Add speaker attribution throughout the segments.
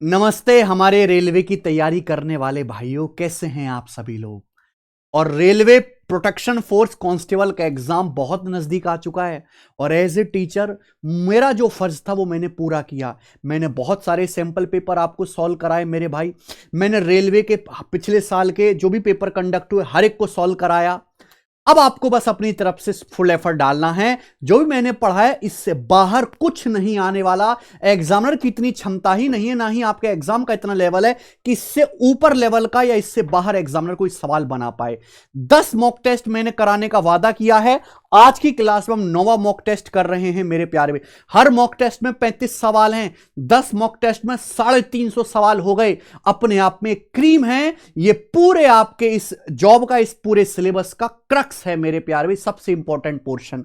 Speaker 1: नमस्ते हमारे रेलवे की तैयारी करने वाले भाइयों, कैसे हैं आप सभी लोग। और रेलवे प्रोटेक्शन फोर्स कांस्टेबल का एग्जाम बहुत नजदीक आ चुका है और एज ए टीचर मेरा जो फर्ज था वो मैंने पूरा किया। मैंने बहुत सारे सैंपल पेपर आपको सॉल्व कराए मेरे भाई। मैंने रेलवे के पिछले साल के जो भी पेपर कंडक्ट हुए हर एक को सॉल्व कराया। अब आपको बस अपनी तरफ से फुल एफर्ट डालना है। जो भी मैंने पढ़ा है इससे बाहर कुछ नहीं आने वाला। एग्जामिनर की इतनी क्षमता ही नहीं है, ना ही आपके एग्जाम का इतना लेवल है कि इससे ऊपर लेवल का या इससे बाहर एग्जामिनर कोई सवाल बना पाए। 10 मॉक टेस्ट मैंने कराने का वादा किया है। आज की क्लास में हम 9वां मॉक टेस्ट कर रहे हैं मेरे प्यारे में। हर मॉक टेस्ट में 35 सवाल हैं। 10 मॉक टेस्ट में 350 सवाल हो गए। अपने आप में क्रीम है। ये पूरे आपके इस जॉब का, इस पूरे सिलेबस का क्रक्स है मेरे प्यारे में, सबसे इंपॉर्टेंट पोर्शन।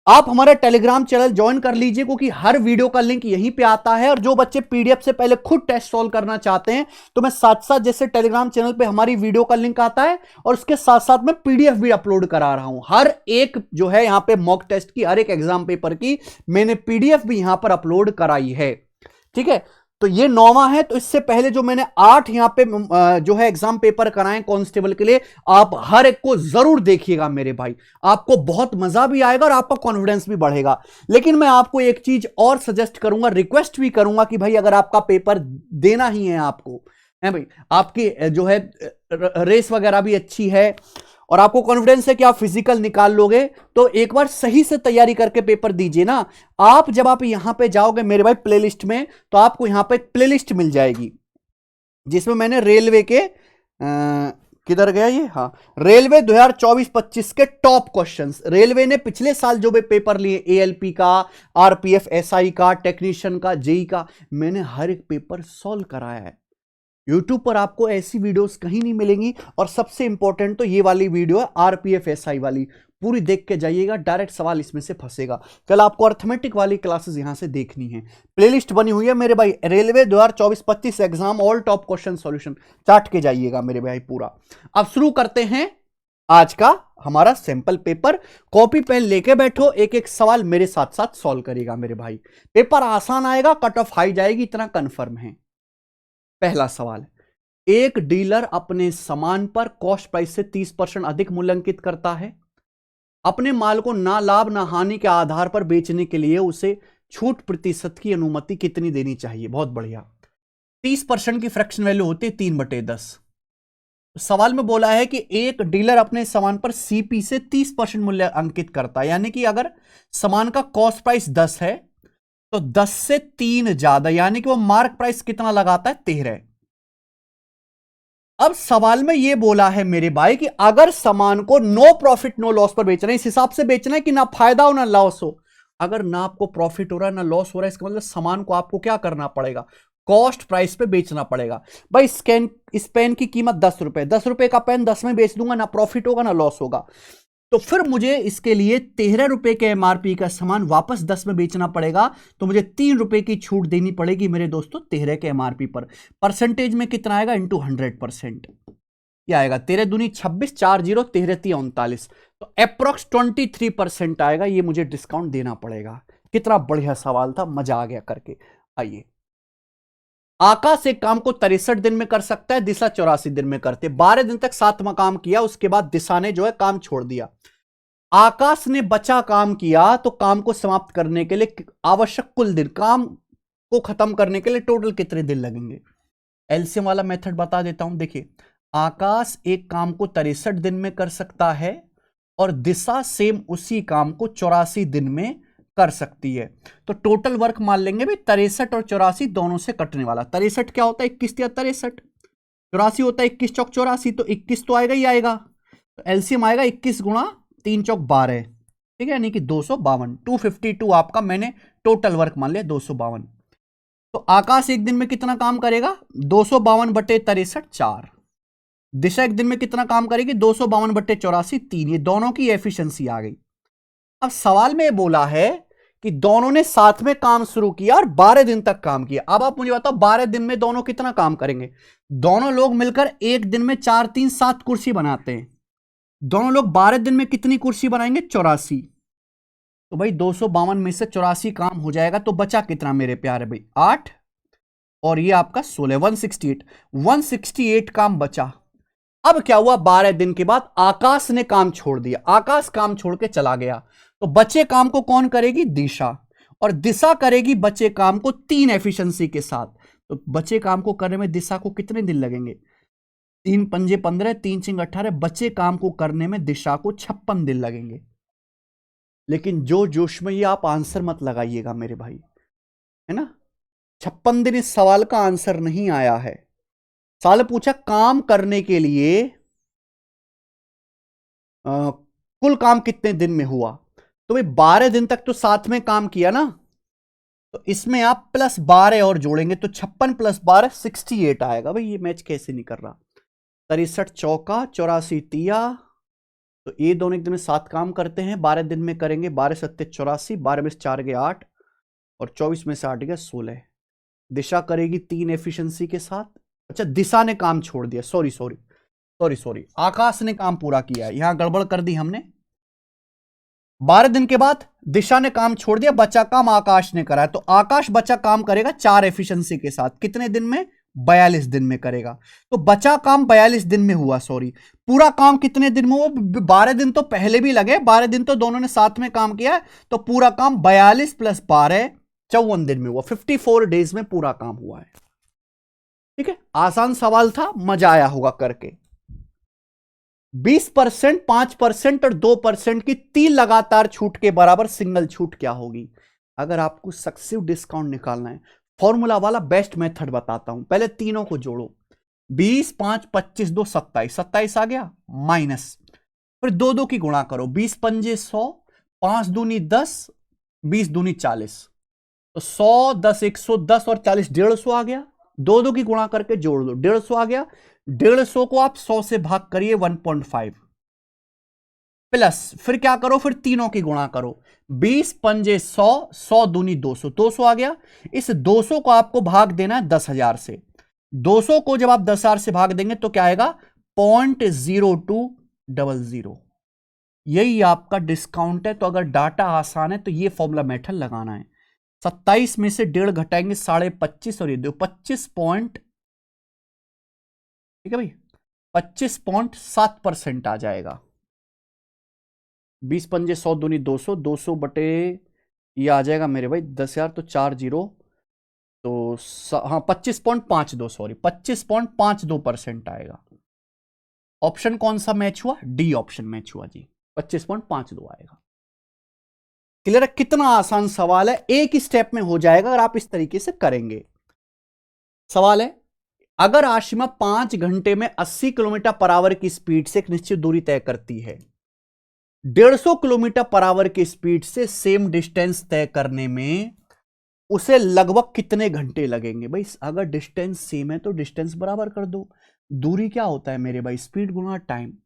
Speaker 1: आप हमारा टेलीग्राम चैनल ज्वाइन कर लीजिए क्योंकि हर वीडियो का लिंक यहीं पे आता है। और जो बच्चे पीडीएफ से पहले खुद टेस्ट सॉल्व करना चाहते हैं तो मैं साथ साथ जैसे टेलीग्राम चैनल पे हमारी वीडियो का लिंक आता है और उसके साथ साथ मैं पीडीएफ भी अपलोड करा रहा हूं। हर एक जो है यहां पे मॉक टेस्ट की, हर एक एग्जाम पेपर की मैंने पीडीएफ भी यहां पर अपलोड कराई है। ठीक है, तो ये 9वां है। तो इससे पहले जो मैंने 8 यहां पे जो है एग्जाम पेपर कराए कांस्टेबल के लिए, आप हर एक को जरूर देखिएगा मेरे भाई। आपको बहुत मजा भी आएगा और आपका कॉन्फिडेंस भी बढ़ेगा। लेकिन मैं आपको एक चीज और सजेस्ट करूंगा, रिक्वेस्ट भी करूंगा कि भाई अगर आपका पेपर देना ही है आपको, है भाई, आपकी जो है रेस वगैरह भी अच्छी है और आपको कॉन्फिडेंस है कि आप फिजिकल निकाल लोगे, तो एक बार सही से तैयारी करके पेपर दीजिए ना। आप जब आप यहां पे जाओगे मेरे भाई प्लेलिस्ट में, तो आपको यहां पे एक प्लेलिस्ट मिल जाएगी जिसमें मैंने रेलवे के किधर गया ये, हाँ, रेलवे 2024-25 के टॉप क्वेश्चंस, रेलवे ने पिछले साल जो भी पेपर लिए, एएलपी का, आरपीएफ एसआई का, टेक्नीशियन का, जेई का, मैंने हर एक पेपर सॉल्व कराया है। YouTube पर आपको ऐसी वीडियोस कहीं नहीं मिलेंगी। और सबसे इंपॉर्टेंट तो ये वाली वीडियो है आरपीएफ एसआई वाली, पूरी देख के जाइएगा, डायरेक्ट सवाल इसमें से फंसेगा। कल आपको अर्थमेटिक वाली क्लासेस यहां से देखनी है। प्लेलिस्ट बनी हुई है मेरे भाई, railway 2024-25 exam all top question solution, चाट के जाइएगा मेरे भाई पूरा। अब शुरू करते हैं आज का हमारा सैंपल पेपर। कॉपी पेन लेके बैठो, एक एक सवाल मेरे साथ साथ सॉल्व करेगा मेरे भाई। पेपर आसान आएगा, कट ऑफ हाई जाएगी, इतना कंफर्म है। पहला सवाल, एक डीलर अपने सामान पर कॉस्ट प्राइस से 30% अधिक मूल्यांकित करता है। अपने माल को ना लाभ ना हानि के आधार पर बेचने के लिए उसे छूट प्रतिशत की अनुमति कितनी देनी चाहिए। बहुत बढ़िया। 30% की फ्रैक्शन वैल्यू होती है 3/10। सवाल में बोला है कि एक डीलर अपने सामान पर सीपी से 30% मूल्य अंकित करता है, यानी कि अगर सामान का कॉस्ट प्राइस 10 है तो 10 से 3 ज्यादा, यानी कि वो मार्क प्राइस कितना लगाता है, 13। अब सवाल में यह बोला है मेरे भाई कि अगर सामान को नो प्रॉफिट नो लॉस पर बेचना है, इस हिसाब से बेचना है कि ना फायदा हो ना लॉस हो। अगर ना आपको प्रॉफिट हो रहा है ना लॉस हो रहा है, इसका मतलब सामान को आपको क्या करना पड़ेगा, कॉस्ट प्राइस पे बेचना पड़ेगा। भाई इस पेन की कीमत 10 रुपए, 10 रुपए का पेन 10 में बेच दूंगा, ना प्रॉफिट होगा ना लॉस होगा। तो फिर मुझे इसके लिए 13 रुपए के एमआरपी का सामान वापस 10 में बेचना पड़ेगा। तो मुझे 3 रुपए की छूट देनी पड़ेगी मेरे दोस्तों 13 के एमआरपी पर। परसेंटेज में कितना आएगा, इंटू 100%। क्या आएगा, 13 दूनी 26, 4 जीरो, 13 3 39, तो अप्रोक्स 23% आएगा। ये मुझे डिस्काउंट देना पड़ेगा। कितना बढ़िया सवाल था, मजा आ गया करके। आइए, आकाश एक काम को 63 दिन में कर सकता है, दिशा 84 दिन में करते। 12 दिन तक 7वां काम किया, उसके बाद दिशा ने जो है काम छोड़ दिया। आकाश ने बचा काम किया, तो काम को समाप्त करने के लिए आवश्यक कुल दिन, काम को खत्म करने के लिए टोटल कितने दिन लगेंगे। एलसीएम वाला मेथड बता देता हूं। देखिए, आकाश एक काम को 63 दिन में कर सकता है और दिशा सेम उसी काम को 84 दिन में कर सकती है। तो टोटल वर्क मान लेंगे भाई 63 और 84 दोनों से कटने वाला। 63 क्या होता है, 21 या 63, 84 होता है 21 चौक 84, तो 21 तो आएगा ही आएगा। तो एलसीएम आएगा 21 गुणा 3 चौक 12, ठीक है, यानी कि 252। 252 आपका मैंने टोटल वर्क मान लिया, 252। तो आकाश एक दिन में कितना काम करेगा, 252/63 4। दिशा एक दिन में कितना काम करेगी, 252/84 3। ये दोनों की एफिशिएंसी आ गई। अब सवाल में बोला है कि दोनों ने साथ में काम शुरू किया और 12 दिन तक काम किया। अब आप मुझे बताओ 12 दिन में दोनों कितना काम करेंगे। दोनों लोग मिलकर एक दिन में 4 3 7 कुर्सी बनाते हैं। दोनों लोग 12 दिन में कितनी कुर्सी बनाएंगे, 84। तो भाई 252 में से 84 काम हो जाएगा, तो बचा कितना मेरे प्यारे भाई, 8। और ये आपका 16, 168। 168 काम बचा। अब क्या हुआ, 12 दिन के बाद आकाश ने काम छोड़ दिया, आकाश काम छोड़ के चला गया, तो बचे काम को कौन करेगी, दिशा, और दिशा करेगी बचे काम को 3 एफिशिएंसी के साथ। तो बचे काम को करने में दिशा को कितने दिन लगेंगे, 3 पंजे 15, 3 छिंग 18, बचे काम को करने में दिशा को 56 दिन लगेंगे। लेकिन जो जोश में ये आप आंसर मत लगाइएगा मेरे भाई, है ना, 56 दिन इस सवाल का आंसर नहीं आया है। सवाल पूछा काम करने के लिए कुल काम कितने दिन में हुआ, तो भाई 12 दिन तक तो साथ में काम किया ना, तो इसमें आप प्लस 12 और जोड़ेंगे तो 56 + 12 68 आएगा। भाई ये मैच कैसे नहीं कर रहा, 63 चौका 84 तिया, तो ये दोनों एक दिन में 7 काम करते हैं, 12 दिन में करेंगे, 12 सत्ते 84, 12 में से 4 गए 8 और 24 में से 8 गया 16। दिशा करेगी 3 एफिशिएंसी के साथ। अच्छा दिशा ने काम छोड़ दिया, सॉरी, आकाश ने काम पूरा किया, यहां गड़बड़ कर दी हमने। 12 दिन के बाद दिशा ने काम छोड़ दिया, बचा काम आकाश ने करा है, तो आकाश बचा काम करेगा 4 एफिशिएंसी के साथ, कितने दिन में, 42 दिन में करेगा। तो बचा काम 42 दिन में हुआ, सॉरी पूरा काम कितने दिन में हुआ, 12 दिन तो पहले भी लगे, 12 दिन तो दोनों ने साथ में काम किया, तो पूरा काम 42 + 12 54 दिन में हुआ, 54 डेज में पूरा काम हुआ है। ठीक है, आसान सवाल था, मजा आया होगा करके। 20%, 5% और 2% की 3 लगातार छूट के बराबर सिंगल छूट क्या होगी। अगर आपको सक्सेसिव डिस्काउंट निकालना है, फॉर्मूला वाला बेस्ट मेथड बताता हूं, पहले तीनों को जोड़ो, 20, 5, 25, 2, 27, 27 आ गया, माइनस, फिर 2 की गुणा करो, 20 पंजे 100, 5 दूनी 10, 20 दूनी 40, तो 100, 10, 110 और 40 150 आ गया, 2 की गुणा करके जोड़ दो, 150 आ गया, 150 को आप 100 से भाग करिए 1.5 प्लस, फिर क्या करो, फिर तीनों की गुणा करो, 20 पंजे 100, 100 दूनी 200, 200 आ गया, इस 200 को आपको भाग देना है 10,000 से, 200 को जब आप 10,000 से भाग देंगे तो क्या आएगा, 0.0200। यही आपका डिस्काउंट है। तो अगर डाटा आसान है तो ये फॉर्मूला मेथड लगाना है। 27 में से 1.5 घटाएंगे 25.5 और ये दो 25 पॉइंट, ठीक है भाई, 25.7% आ जाएगा। 20 पंजे 100 दूनी 200, 200 बटे ये आ जाएगा मेरे भाई 10,000, तो 4 जीरो, तो हाँ 25.52, सॉरी 25.52% आएगा। ऑप्शन कौन सा मैच हुआ, डी ऑप्शन मैच हुआ जी, 25.52 आएगा। क्लियर है, कितना आसान सवाल है, एक ही स्टेप में हो जाएगा अगर आप इस तरीके से करेंगे। सवाल है, अगर आशिमा 5 घंटे में 80 किलोमीटर पर आवर की स्पीड से एक निश्चित दूरी तय करती है, 150 किलोमीटर पर आवर की स्पीड से सेम डिस्टेंस तय करने में उसे लगभग कितने घंटे लगेंगे। भाई अगर डिस्टेंस सेम है तो डिस्टेंस बराबर कर दो, दूरी क्या होता है मेरे भाई, स्पीड गुना time.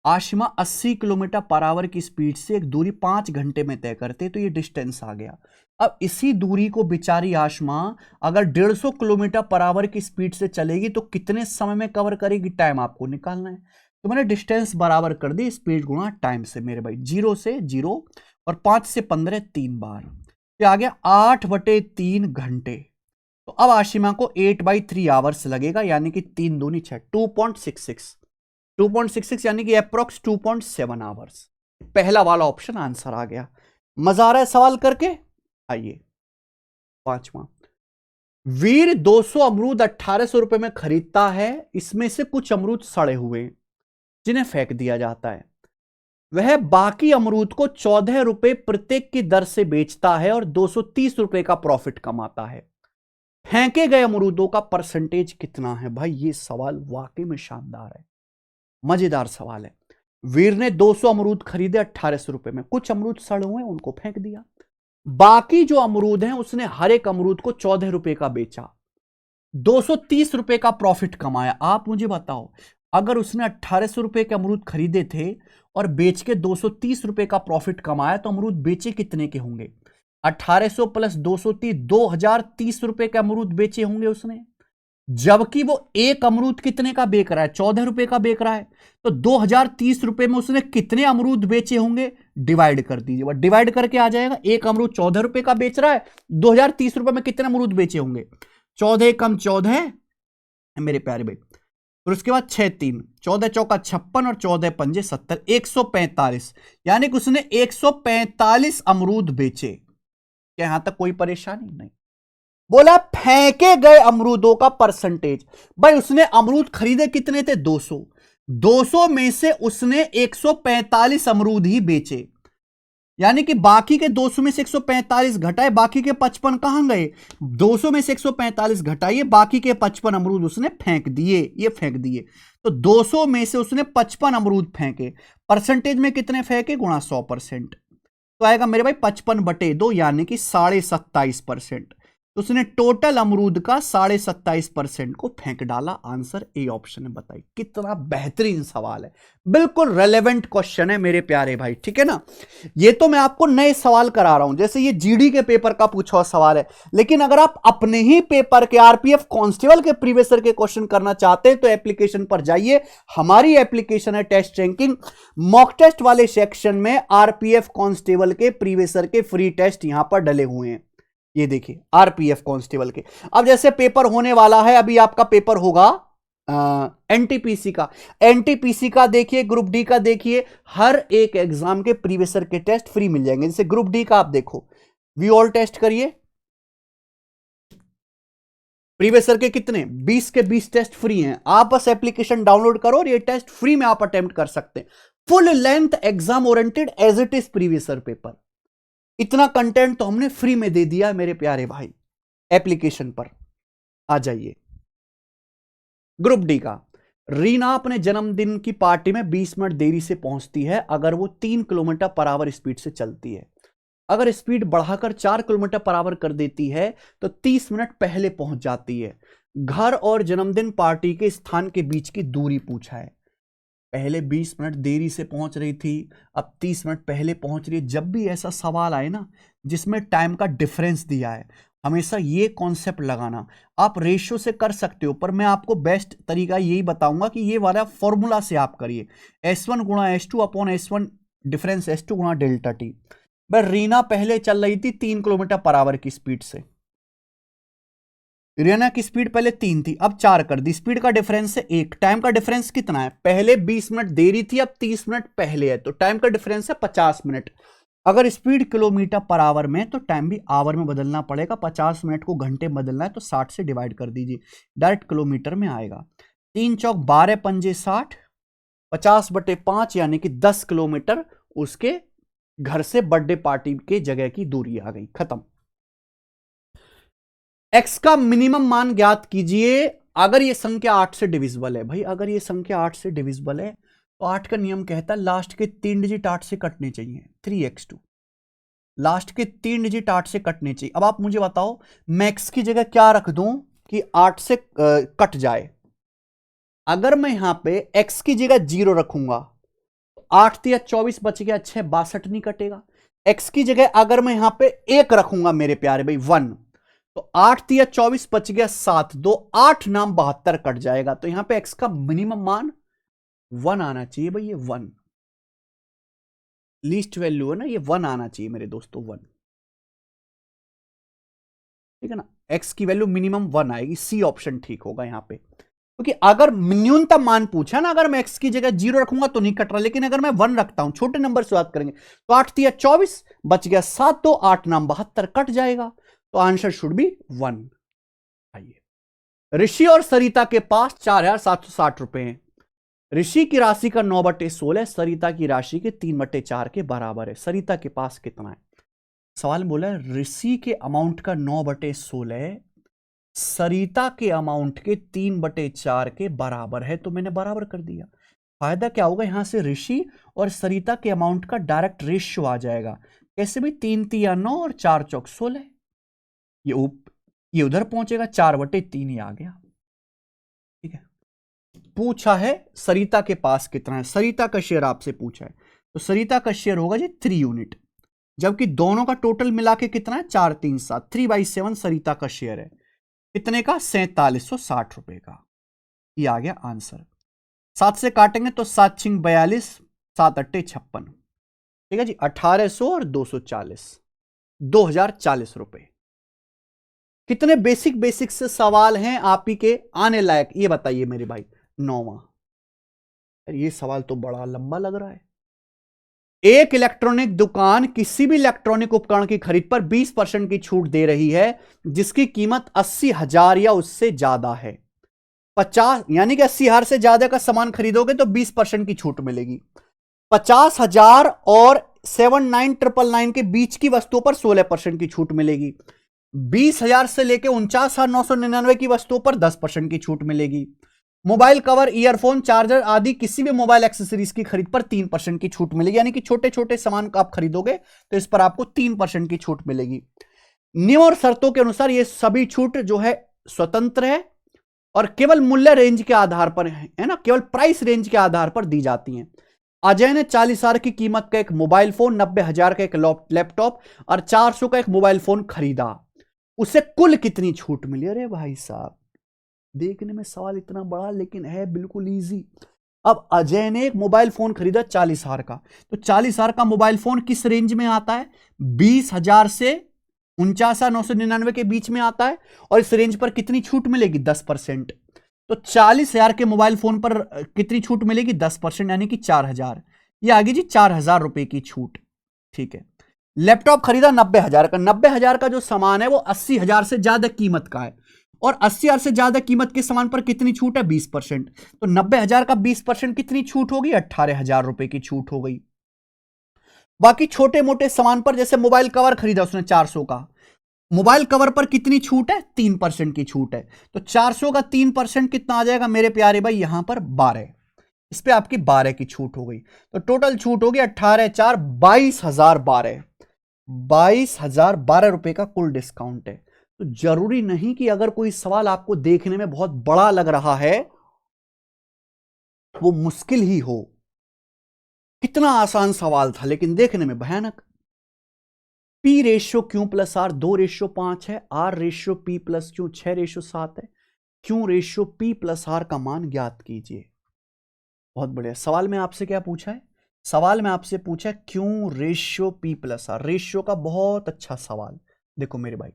Speaker 1: Ashima 80 kilometre per hour की स्पीड से एक दूरी 5 घंटे में तय करते, तो ये डिस्टेंस आ गया। अब इसी दूरी को बेचारी आशिमा अगर 150 किलोमीटर पर आवर की स्पीड से चलेगी तो कितने समय में कवर करेगी, टाइम आपको निकालना है। तो मैंने डिस्टेंस बराबर कर दी स्पीड गुणा टाइम से मेरे भाई, 0 से 0 और 5 से 15 3 बार, तो आ गया 8/3 घंटे। तो अब आशिमा को 8/3 आवर्स लगेगा, यानी कि 3 दूनी 6, 2.66 यानी कि अप्रोक्स 2.7 आवर्स। पहला वाला ऑप्शन आंसर आ गया। मजा आ रहा है सवाल करके। आइए 5वां, वीर 200 अमरूद 1800 रुपए में खरीदता है, इसमें से कुछ अमरूद सड़े हुए जिन्हें फेंक दिया जाता है। वह बाकी अमरूद को 14 रुपए प्रत्येक की दर से बेचता है और 230 रुपए का प्रॉफिट कमाता है। फेंके गए अमरूदों का परसेंटेज कितना है। भाई ये सवाल वाकई में शानदार है, मजेदार सवाल है। वीर ने 200 अमरूद खरीदे 1800 रुपए में, कुछ अमरूद सड़े हुए उनको फेंक दिया, बाकी जो अमरूद हैं उसने हर एक अमरूद को 14 रुपए का बेचा, 230 रुपए का प्रॉफिट कमाया। आप मुझे बताओ, अगर उसने 1800 रुपए के अमरूद खरीदे थे और बेच के 230 रुपए का प्रॉफिट कमाया, तो अमरूद बेचे कितने के होंगे, 1800 + 230, 2030 रुपए के अमरूद बेचे होंगे उसने। जबकि वो एक अमरूद कितने का बेच रहा है, 14 रुपए का बेच रहा है, तो 2030 रुपए में उसने कितने अमरूद बेचे होंगे, डिवाइड कर दीजिए, वो डिवाइड करके आ जाएगा। एक अमरूद 14 रुपए का बेच रहा है, 2030 रुपए में कितने अमरूद बेचे होंगे, 14 कम 14 मेरे प्यारे भाई, फिर उसके बाद 6 3, 14 चौका 56 और 14 पंजे 70, 145, यानी कि उसने 145 अमरूद बेचे। क्या यहां तक कोई परेशानी नहीं? बोला फेंके गए अमरूदों का परसेंटेज। भाई उसने अमरूद खरीदे कितने थे? 200। 200 में से उसने 145 अमरूद ही बेचे, यानी कि बाकी के 200 में से 145 घटाए, बाकी के 55 कहां गए? 200 में से 145 घटाइए, बाकी के 55 अमरूद उसने फेंक दिए, ये फेंक दिए। तो 200 में से उसने 55 अमरूद फेंके, परसेंटेज में कितने फेंके? गुणा 100%, तो आएगा मेरे भाई 55/2, यानी कि 27.5%। तो उसने टोटल अमरूद का 27.5% को फेंक डाला। आंसर ए ऑप्शन है। बताइए कितना बेहतरीन सवाल है, बिल्कुल रेलेवेंट क्वेश्चन है मेरे प्यारे भाई, ठीक है ना। ये तो मैं आपको नए सवाल करा रहा हूं, जैसे ये जीडी के पेपर का पूछा हुआ सवाल है, लेकिन अगर आप अपने ही पेपर के आरपीएफ कांस्टेबल के प्रीवियस ईयर के क्वेश्चन करना चाहते हैं तो एप्लीकेशन पर जाइए। हमारी एप्लीकेशन है टेस्ट रैंकिंग, मॉक टेस्ट वाले सेक्शन में आरपीएफ कांस्टेबल के प्रीवियस ईयर के फ्री टेस्ट यहां पर डले हुए हैं। ये देखिए आरपीएफ कांस्टेबल के। अब जैसे पेपर होने वाला है, अभी आपका पेपर होगा एनटीपीसी का, एनटीपीसी का देखिए, ग्रुप डी का देखिए, हर एक एग्जाम के प्रीवियस ईयर के टेस्ट फ्री मिल जाएंगे। जैसे ग्रुप डी का आप देखो, वी ऑल टेस्ट करिए, प्रीवियस ईयर के कितने 20 के 20 टेस्ट फ्री हैं। आप बस एप्लीकेशन डाउनलोड करो और ये टेस्ट फ्री में आप अटेम्प्ट कर सकते हैं। Full length exam oriented as it is previous year paper, इतना कंटेंट तो हमने फ्री में दे दिया मेरे प्यारे भाई। एप्लीकेशन पर आ जाइए। ग्रुप डी का, रीना अपने जन्मदिन की पार्टी में 20 मिनट देरी से पहुंचती है अगर वो 3 किलोमीटर पर आवर स्पीड से चलती है। अगर स्पीड बढ़ाकर 4 किलोमीटर पर आवर कर देती है तो 30 मिनट पहले पहुंच जाती है। घर और जन्मदिन पार्टी के स्थान के बीच की दूरी पूछा है। पहले 20 मिनट देरी से पहुंच रही थी, अब 30 मिनट पहले पहुंच रही है। जब भी ऐसा सवाल आए ना जिसमें टाइम का डिफरेंस दिया है, हमेशा ये कॉन्सेप्ट लगाना। आप रेशियो से कर सकते हो, पर मैं आपको बेस्ट तरीका यही बताऊंगा कि ये वाला फॉर्मूला से आप करिए, S1 गुणा S2 upon S1 difference S2 गुणा डेल्टा टी। भाई रीना पहले चल रही थी 3 किलोमीटर पर आवर की स्पीड से, रीना की स्पीड पहले 3 थी, अब 4 कर दी। स्पीड का डिफरेंस है 1, टाइम का डिफरेंस कितना है? पहले 20 मिनट देरी थी, अब 30 मिनट पहले है, तो टाइम का डिफरेंस है 50 मिनट। अगर स्पीड किलोमीटर पर आवर में तो टाइम भी आवर में बदलना पड़ेगा। 50 मिनट को घंटे में बदलना है तो 60 से डिवाइड कर दीजिए, डायरेक्ट किलोमीटर में आएगा। 3 चौक 12 पंजे 60, 50/5 यानी कि 10 किलोमीटर उसके घर से बर्थडे पार्टी के जगह की दूरी आ गई। खत्म। x का मिनिमम मान ज्ञात कीजिए अगर ये संख्या 8 से डिविजिबल है। भाई अगर ये संख्या 8 से डिविजिबल है तो 8 का नियम कहता है लास्ट के 3 डिजिट 8 से कटने चाहिए। 3x2, लास्ट के 3 डिजिट 8 से कटने चाहिए। अब आप मुझे बताओ मैक्स की जगह क्या रख दूं कि 8 से कट जाए। अगर मैं यहां पे x की जगह 0 रखूंगा तो 8 या 24 बच गया, 6 62 नहीं कटेगा। x की जगह अगर मैं यहां पे 1 रखूंगा मेरे प्यारे भाई 1, तो 8 या 24 बच गया, 7 2 8 नाम 72 कट जाएगा। तो यहां पे x का मिनिमम मान 1 आना चाहिए भाई, ये 1 लीस्ट वैल्यू है ना, ये 1 आना चाहिए मेरे दोस्तों, 1, ठीक है ना। x की वैल्यू मिनिमम 1 आएगी, सी ऑप्शन ठीक होगा यहां पे, क्योंकि अगर न्यूनतम मान पूछा ना, अगर मैं x की जगह 0 रखूंगा तो नहीं कट रहा, लेकिन अगर मैं 1 रखता हूं, छोटे नंबर से बात करेंगे, तो 8 या 24 बच गया, 7 2 8 नाम 72 कट जाएगा। तो आंसर शुड बी 1। आइए, ऋषि और सरिता के पास 4760 रुपए हैं। ऋषि की राशि का 9/16 सरिता की राशि के 3/4 के बराबर है। सरिता के पास कितना है? सवाल बोला है ऋषि के अमाउंट का 9/16 सरिता के अमाउंट के 3/4 के बराबर है, तो मैंने बराबर कर दिया। फायदा क्या होगा, यहां से ऋषि और सरिता के अमाउंट का डायरेक्ट रेशियो आ जाएगा। कैसे भी 3 3 9 और 4 चौक 16, ये उधर पहुंचेगा, 4/3 ही आ गया। ठीक है, पूछा है सरिता के पास कितना है, सरिता का शेयर आपसे पूछा है, तो सरिता का शेयर होगा जी 3 यूनिट, जबकि दोनों का टोटल मिला के कितना है 4 3 7, 3/7 सरिता का शेयर है। कितने का? 4760 रुपए का। ये आ गया आंसर। 7 से काटेंगे तो 7 6 42, 7 8 56, ठीक है जी। 1800 और 240, 2040 रुपए। कितने बेसिक बेसिक से सवाल हैं आप ही के आने लायक, ये बताइए मेरे भाई। 9वां, ये सवाल तो बड़ा लंबा लग रहा है। एक इलेक्ट्रॉनिक दुकान किसी भी इलेक्ट्रॉनिक उपकरण की खरीद पर 20% की छूट दे रही है जिसकी कीमत 80,000 या उससे ज्यादा है। 50 यानी कि 80,000 से ज्यादा का सामान खरीदोगे तो 20% की छूट मिलेगी। 50,000 और 79,999 के बीच की वस्तुओं पर 16% की छूट मिलेगी। 20,000 से लेकर 49,999 की वस्तुओं पर 10% की छूट मिलेगी। मोबाइल कवर, ईयरफोन, चार्जर आदि किसी भी मोबाइल एक्सेसरीज की खरीद पर 3% की छूट मिलेगी। यानी कि छोटे छोटे सामान का आप खरीदोगे तो इस पर आपको 3% की छूट मिलेगी। नियम और शर्तों के अनुसार यह सभी छूट जो है स्वतंत्र है और केवल मूल्य रेंज के आधार पर है ना, केवल प्राइस रेंज के आधार पर दी जाती हैं। अजय ने 40,000 की कीमत का एक मोबाइल फोन, 90,000 का एक लैपटॉप और 400 का एक मोबाइल फोन खरीदा। उसे कुल कितनी छूट मिली? अरे भाई साहब, देखने में सवाल इतना बड़ा लेकिन है बिल्कुल इजी। अब अजय ने एक मोबाइल फोन खरीदा 40,000 का, तो 40,000 का मोबाइल फोन किस रेंज में आता है? 20,000 से 49,999 के बीच में आता है। और इस रेंज पर कितनी छूट मिलेगी? 10%। तो 40,000 के मोबाइल फोन पर कितनी छूट मिलेगी? 10%, यानी कि 4,000। ये आगे जी 4,000 रुपए की छूट। ठीक है। लैपटॉप खरीदा 90,000 का। 90,000 का जो सामान है वो 80,000 से ज्यादा कीमत का है और 80,000 से ज्यादा कीमत के सामान पर कितनी छूट है? 20%। तो 90,000 का 20% कितनी छूट होगी? 18,000 रुपए की छूट हो गई। बाकी छोटे मोटे सामान पर, जैसे मोबाइल कवर खरीदा उसने 400 का, मोबाइल कवर पर कितनी छूट है? 3% की छूट है। तो 400 का 3% कितना आ जाएगा मेरे प्यारे भाई? यहां पर 12। इस पे आपकी 12 की छूट हो गई। तो टोटल छूट होगी 18 4 22,012। 22,012 रुपए का कुल डिस्काउंट है। तो जरूरी नहीं कि अगर कोई सवाल आपको देखने में बहुत बड़ा लग रहा है वो मुश्किल ही हो। कितना आसान सवाल था लेकिन देखने में भयानक। P ratio Q plus R 2:5 है। R ratio P plus Q 6:7 है। Q ratio P plus R का मान ज्ञात कीजिए। बहुत बढ़िया। सवाल में आपसे क्या पूछा है? सवाल में आपसे पूछा है Q ratio P plus R. Ratio का बहुत अच्छा सवाल। देखो मेरे भाई,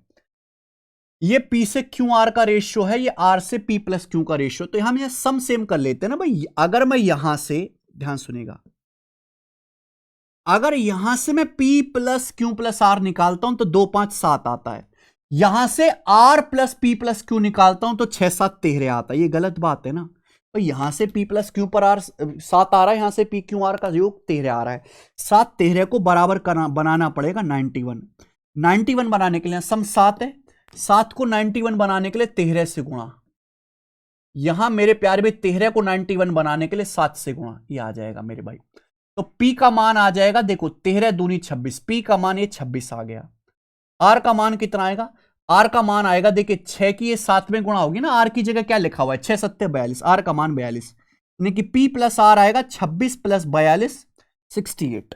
Speaker 1: ये पी से क्यू आर का रेशियो है, ये आर से पी प्लस क्यू का रेशियो। तो हम यह सम सेम कर लेते हैं ना भाई। अगर मैं यहां से, ध्यान सुनेगा, अगर यहां से मैं P plus Q plus R निकालता हूं तो 2 5 7 आता है। यहां से R plus P plus Q निकालता हूं तो 6 7 13 आता है। ये गलत बात है ना। तो यहां से P प्लस क्यू पर R 7 आ रहा है, यहां से P क्यू आर का योग 13 आ रहा है। 7 13 को बराबर करना बनाना पड़ेगा 91। 91 बनाने के लिए सम 7 है, 7 को 91 बनाने के लिए 13 से गुणा। यहां मेरे प्यारे में 13 को 91 बनाने के लिए 7 से गुणा, ये आ जाएगा मेरे भाई। तो P का मान आ जाएगा, देखो 13 दूनी 26, P का मान ये 26 आ गया। R का मान कितना आएगा? R का मान आएगा, देखिए 6 की ये 7 में गुणा होगी ना, R की जगह क्या लिखा हुआ है? 6 7 42, R का मान 42, यानी कि P प्लस R आएगा 26 प्लस 42 68।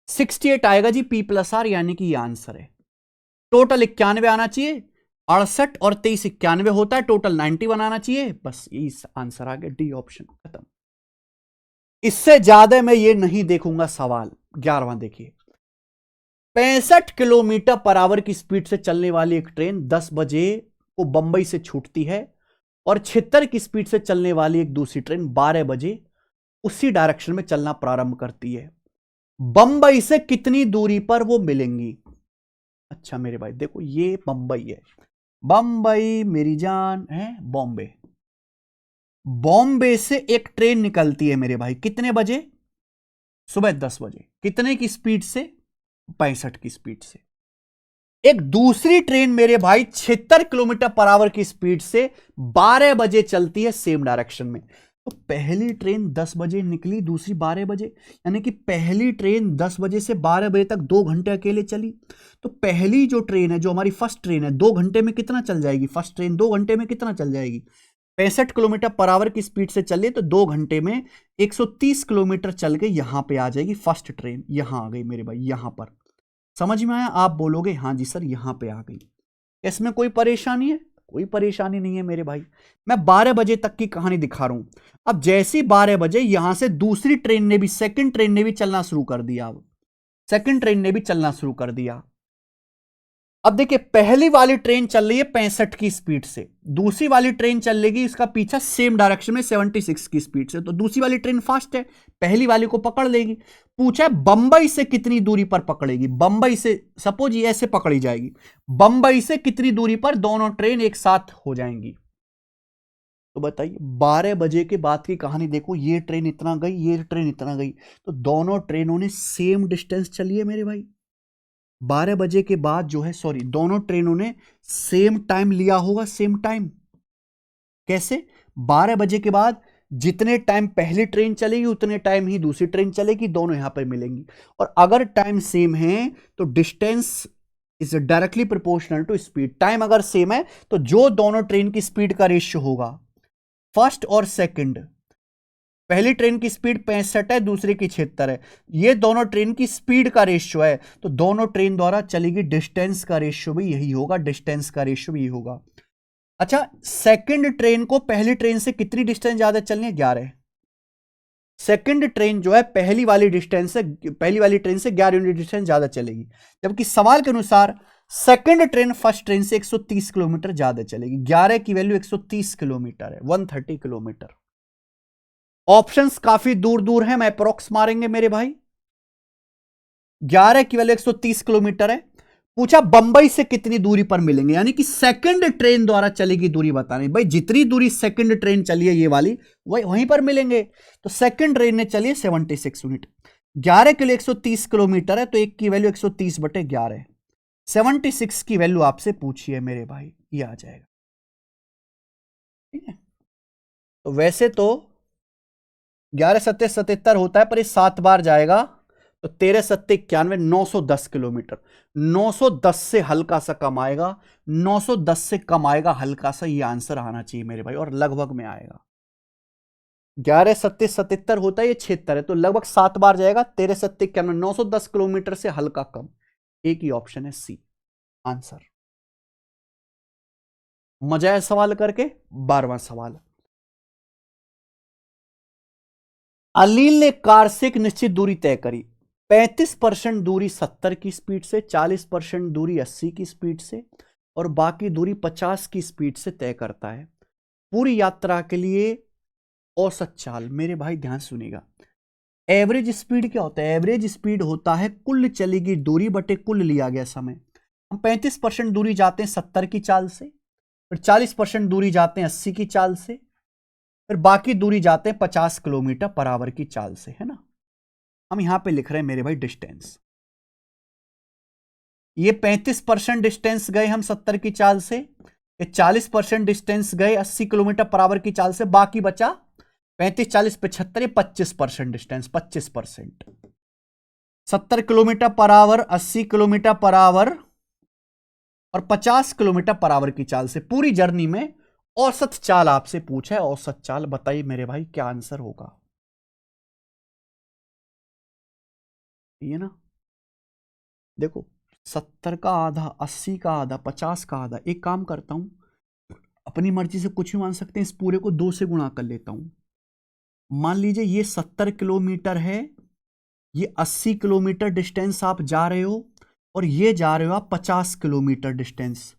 Speaker 1: 68 आएगा जी P प्लस R, यानी कि ये आंसर है। टोटल 91 आना चाहिए, 68 और 23 91 होता है, टोटल 91 आना चाहिए। बस यही आंसर आ गया, डी ऑप्शन, खत्म। इससे ज्यादा मैं ये नहीं देखूंगा सवाल। 11वां देखिए, 65 किलोमीटर पर आवर की स्पीड से चलने वाली एक ट्रेन 10 बजे को बंबई से छूटती है और 76 की स्पीड से चलने वाली एक दूसरी ट्रेन 12 बजे उसी डायरेक्शन में चलना प्रारंभ करती है। बंबई से कितनी दूरी पर वो मिलेंगी? अच्छा मेरे भाई देखो, ये बंबई है, बंबई मेरी जान है, बॉम्बे। बॉम्बे से एक ट्रेन निकलती है मेरे भाई, कितने बजे? सुबह 10 बजे। कितने की स्पीड से? 65 की स्पीड से। एक दूसरी ट्रेन मेरे भाई 76 किलोमीटर पर आवर की स्पीड से 12 बजे चलती है सेम डायरेक्शन में। तो पहली ट्रेन 10 बजे निकली, दूसरी 12 बजे, यानी कि पहली ट्रेन 10 बजे से 12 बजे तक 2 घंटे अकेले चली। तो पहली जो ट्रेन है, जो हमारी फर्स्ट ट्रेन है, 2 घंटे में कितना चल जाएगी? फर्स्ट ट्रेन 2 घंटे में कितना चल जाएगी? 65 किलोमीटर पर आवर की स्पीड से चले तो 2 घंटे में 130 किलोमीटर चल के यहां पे आ जाएगी फर्स्ट ट्रेन। यहां आ गई मेरे भाई, यहां पर। समझ में आया? आप बोलोगे हाँ जी सर यहां पे आ गई। इसमें कोई परेशानी है? कोई परेशानी नहीं है मेरे भाई। मैं 12 बजे तक की कहानी दिखा रहा हूं। अब जैसे 12 बजे यहां से दूसरी ट्रेन ने भी, सेकंड ट्रेन ने भी चलना शुरू कर दिया। अब सेकंड ट्रेन ने भी चलना शुरू कर दिया। अब देखिए पहली वाली ट्रेन चल रही है 65 की स्पीड से, दूसरी वाली ट्रेन चलेगी इसका पीछा सेम डायरेक्शन में 76 की स्पीड से, तो दूसरी वाली ट्रेन फास्ट है, पहली वाली को पकड़ लेगी। पूछा है बंबई से कितनी दूरी पर पकड़ेगी, बंबई से सपोज ये ऐसे पकड़ी जाएगी, बंबई से कितनी दूरी पर दोनों ट्रेन एक साथ हो जाएंगी। तो बताइए 12 बजे के बाद की कहानी देखो, ये ट्रेन इतना गई, ये ट्रेन इतना गई, तो दोनों ट्रेनों ने सेम डिस्टेंस चली है मेरे भाई। 12 बजे के बाद जो है, सॉरी, दोनों ट्रेनों ने सेम टाइम लिया होगा, सेम टाइम। कैसे? 12 बजे के बाद जितने टाइम पहली ट्रेन चलेगी उतने टाइम ही दूसरी ट्रेन चलेगी, दोनों यहां पर मिलेंगी। और अगर टाइम सेम है तो distance is directly proportional to speed. Time अगर सेम है तो जो दोनों ट्रेन की स्पीड का रेशियो होगा, फर्स्ट और सेकंड, पहली ट्रेन की स्पीड 65 है, दूसरी की 76 है, ये दोनों ट्रेन की स्पीड का रेशियो है, तो दोनों ट्रेन द्वारा चलेगी डिस्टेंस का रेशियो भी यही होगा, डिस्टेंस का रेशियो भी यही होगा। अच्छा, सेकंड ट्रेन को पहली ट्रेन से कितनी डिस्टेंस ज्यादा चलनी है? 11। सेकंड ट्रेन जो है पहली वाली ट्रेन से 11 यूनिट डिस्टेंस ज्यादा चलेगी, जबकि सवाल के अनुसार सेकंड ट्रेन फर्स्ट ट्रेन से 130 किलोमीटर ज्यादा चलेगी। 11 की वैल्यू 130 किलोमीटर है, 130 किलोमीटर। ऑप्शंस काफी दूर दूर हैं, मैं अप्रोक्स मारेंगे मेरे भाई। 11 की वैल्यू 130 किलोमीटर है। पूछा बंबई से कितनी दूरी पर मिलेंगे, यानी कि सेकंड ट्रेन द्वारा चलेगी दूरी बतानी। भाई जितनी दूरी सेकंड ट्रेन चली है ये वाली, वहीं पर मिलेंगे। तो सेकंड ट्रेन ने चली है 76 यूनिट, 11 के लिए 130 किलोमीटर है, तो एक की वैल्यू 130/11। 76 की वैल्यू आपसे पूछी है मेरे भाई, ये आ जाएगा। ठीक है, तो वैसे तो 11 सत्ते 77 होता है, पर ये 7 बार जाएगा, तो 13 सत्ते 91, 910 किलोमीटर। 910 से हल्का सा कम आएगा, 910 से कम आएगा हल्का सा, ये आंसर आना चाहिए मेरे भाई, और लगभग में आएगा। 11 सत्ते 77 होता है, ये 76 है, तो लगभग 7 बार जाएगा। 13 सत्ते 91, 910 किलोमीटर से हल्का कम, एक ही ऑप्शन है सी आंसर। मजा है सवाल करके। 12वां सवाल, अलील ने कार से एक निश्चित दूरी तय करी। 35% दूरी 70 की स्पीड से, 40% दूरी 80 की स्पीड से, और बाकी दूरी 50 की स्पीड से तय करता है। पूरी यात्रा के लिए औसत चाल, मेरे भाई ध्यान सुनिएगा। एवरेज स्पीड क्या होता है? एवरेज स्पीड होता है कुल चली गई दूरी बटे कुल लिया गया समय। हम 35% दूरी जाते हैं 70 की चाल से, फिर 40% दूरी जाते हैं 80 की चाल से, फिर बाकी दूरी जाते हैं 50 किलोमीटर पर आवर की चाल से, है ना। हम यहां पे लिख रहे हैं मेरे भाई डिस्टेंस। ये 35% डिस्टेंस गए हम 70 की चाल से, ये 40% डिस्टेंस गए 80 किलोमीटर पर आवर की चाल से, बाकी बचा 35, 40, 75, ये 25% distance, 25%। 70 kilometre per our, 80 kilometre per our और 50 किलोमीटर पर आवर की चाल से पूरी जर्नी में औसत चाल आपसे पूछा है। औसत चाल बताइए मेरे भाई क्या आंसर होगा? ये ना, देखो 70 का आधा, 80 का आधा, 50 का आधा। एक काम करता हूं, अपनी मर्जी से कुछ भी मान सकते हैं, इस पूरे को 2 से गुणा कर लेता हूं। मान लीजिए ये 70 किलोमीटर है, ये 80 किलोमीटर डिस्टेंस आप जा रहे हो, और ये जा रहे हो आप 50 किलोमीटर डिस्टेंस,